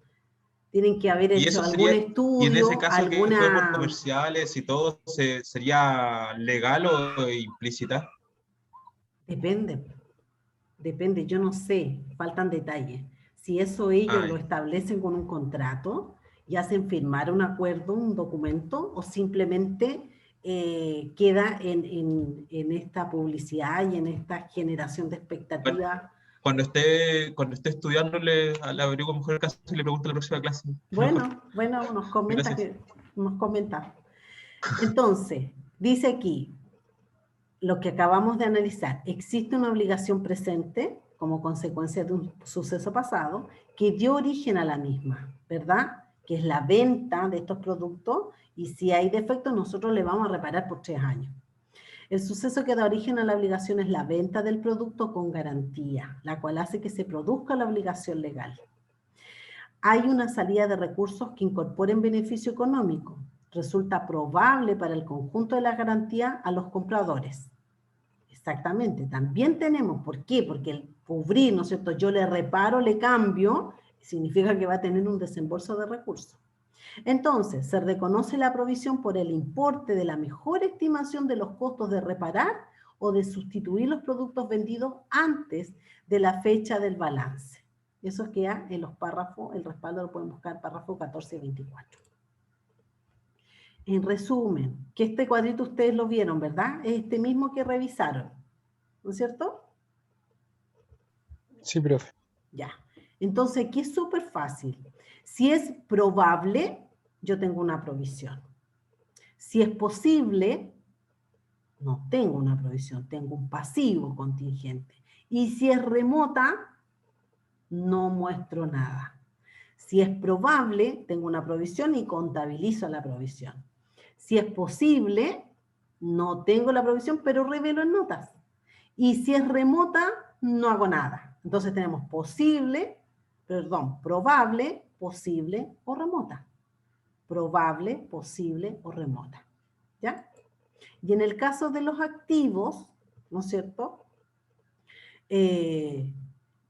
Tienen que haber Y hecho eso algún sería, y en ese estudio, caso que fue por alguna... comerciales y todo, ¿sería legal o implícita? Depende, depende, yo no sé, faltan detalles. Si eso ellos lo Ay, establecen con un contrato y hacen firmar un acuerdo, un documento, o simplemente queda en esta publicidad y en esta generación de bueno, expectativa. cuando esté estudiando, le averiguo mejor el caso y le pregunto en la próxima clase. Mejor. Bueno, Gracias. nos comenta. Entonces, dice aquí, lo que acabamos de analizar, existe una obligación presente como consecuencia de un suceso pasado que dio origen a la misma, ¿verdad? Que es la venta de estos productos y si hay defectos nosotros le vamos a reparar por 3 años. El suceso que da origen a la obligación es la venta del producto con garantía, la cual hace que se produzca la obligación legal. Hay una salida de recursos que incorporen beneficio económico. Resulta probable para el conjunto de la garantía a los compradores. Exactamente, también tenemos, ¿por qué? Porque el cubrir, ¿no es cierto? Yo le reparo, le cambio, significa que va a tener un desembolso de recursos. Entonces, se reconoce la provisión por el importe de la mejor estimación de los costos de reparar o de sustituir los productos vendidos antes de la fecha del balance. Eso queda en los párrafos, el respaldo lo pueden buscar párrafo 14 y 24. En resumen, que este cuadrito ustedes lo vieron, ¿verdad? Es este mismo que revisaron. ¿no es cierto? Sí, profe. Ya. Entonces, aquí es súper fácil. Si es probable, yo tengo una provisión. Si es posible, no tengo una provisión, tengo un pasivo contingente. Y si es remota, no muestro nada. Si es probable, tengo una provisión y contabilizo la provisión. Si es posible, no tengo la provisión, pero revelo en notas. Y si es remota, no hago nada. Entonces tenemos probable, posible o remota. Probable, posible o remota. ¿Ya? Y en el caso de los activos, ¿no es cierto?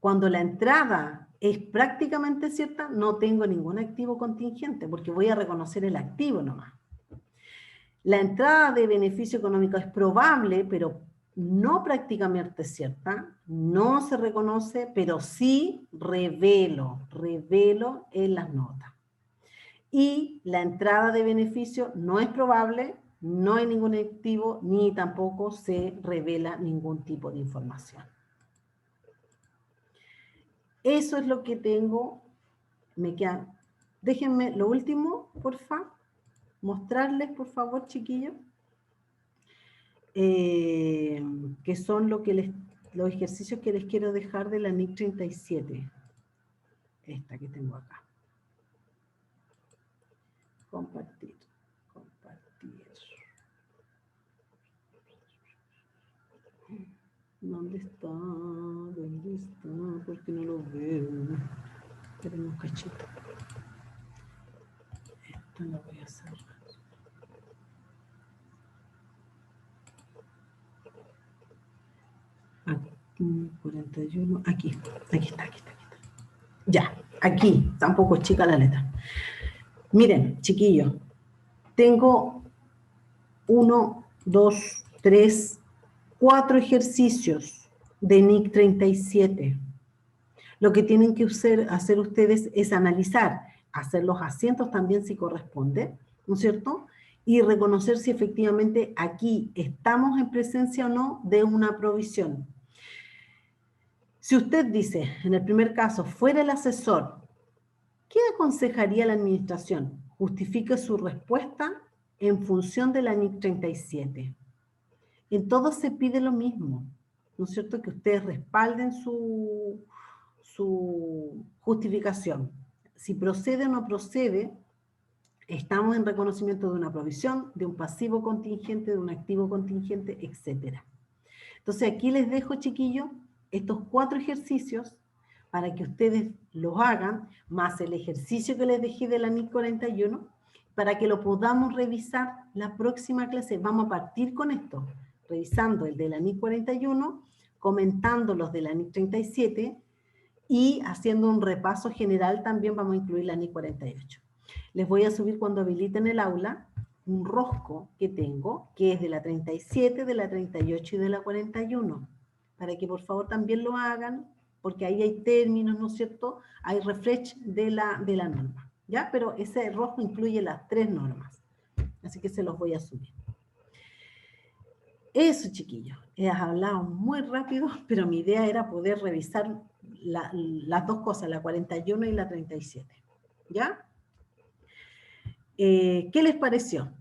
Cuando la entrada es prácticamente cierta, no tengo ningún activo contingente, porque voy a reconocer el activo nomás. La entrada de beneficio económico es probable, pero no prácticamente cierta, no se reconoce, pero sí revelo en las notas. Y la entrada de beneficio no es probable, no hay ningún activo, ni tampoco se revela ningún tipo de información. Eso es lo que tengo, me queda. Déjenme lo último, por favor, mostrarles, por favor, chiquillos, que son los ejercicios que les quiero dejar de la NIC 37. Esta que tengo acá. Compartir. ¿Dónde está? ¿Dónde está? ¿Por qué no lo veo? Esperen un cachito. Esto lo voy a hacer. Aquí, 41. Aquí está. Ya, aquí. Tampoco es chica la letra. Miren, chiquillos. Tengo 1, 2, 3, 4 ejercicios de NIC 37. Lo que tienen que hacer ustedes es analizar, hacer los asientos también si corresponde, ¿no es cierto? Y reconocer si efectivamente aquí estamos en presencia o no de una provisión. Si usted dice, en el primer caso, fuera el asesor, ¿qué aconsejaría la administración? Justifique su respuesta en función de la NIC 37. En todo se pide lo mismo, ¿no es cierto? Que ustedes respalden su justificación. Si procede o no procede, estamos en reconocimiento de una provisión, de un pasivo contingente, de un activo contingente, etc. Entonces aquí les dejo, chiquillos, estos 4 ejercicios para que ustedes los hagan, más el ejercicio que les dejé de la NIC 41, para que lo podamos revisar la próxima clase. Vamos a partir con esto, revisando el de la NIC 41, comentando los de la NIC 37 y haciendo un repaso general también vamos a incluir la NIC 48. Les voy a subir cuando habiliten el aula un rosco que tengo, que es de la 37, de la 38 y de la 41, para que por favor también lo hagan, porque ahí hay términos, ¿no es cierto? Hay refresh de la norma, ¿ya? Pero ese rosco incluye las 3 normas, así que se los voy a subir. Eso, chiquillos, he hablado muy rápido, pero mi idea era poder revisar las dos cosas, la 41 y la 37, ¿ya? ¿Qué les pareció?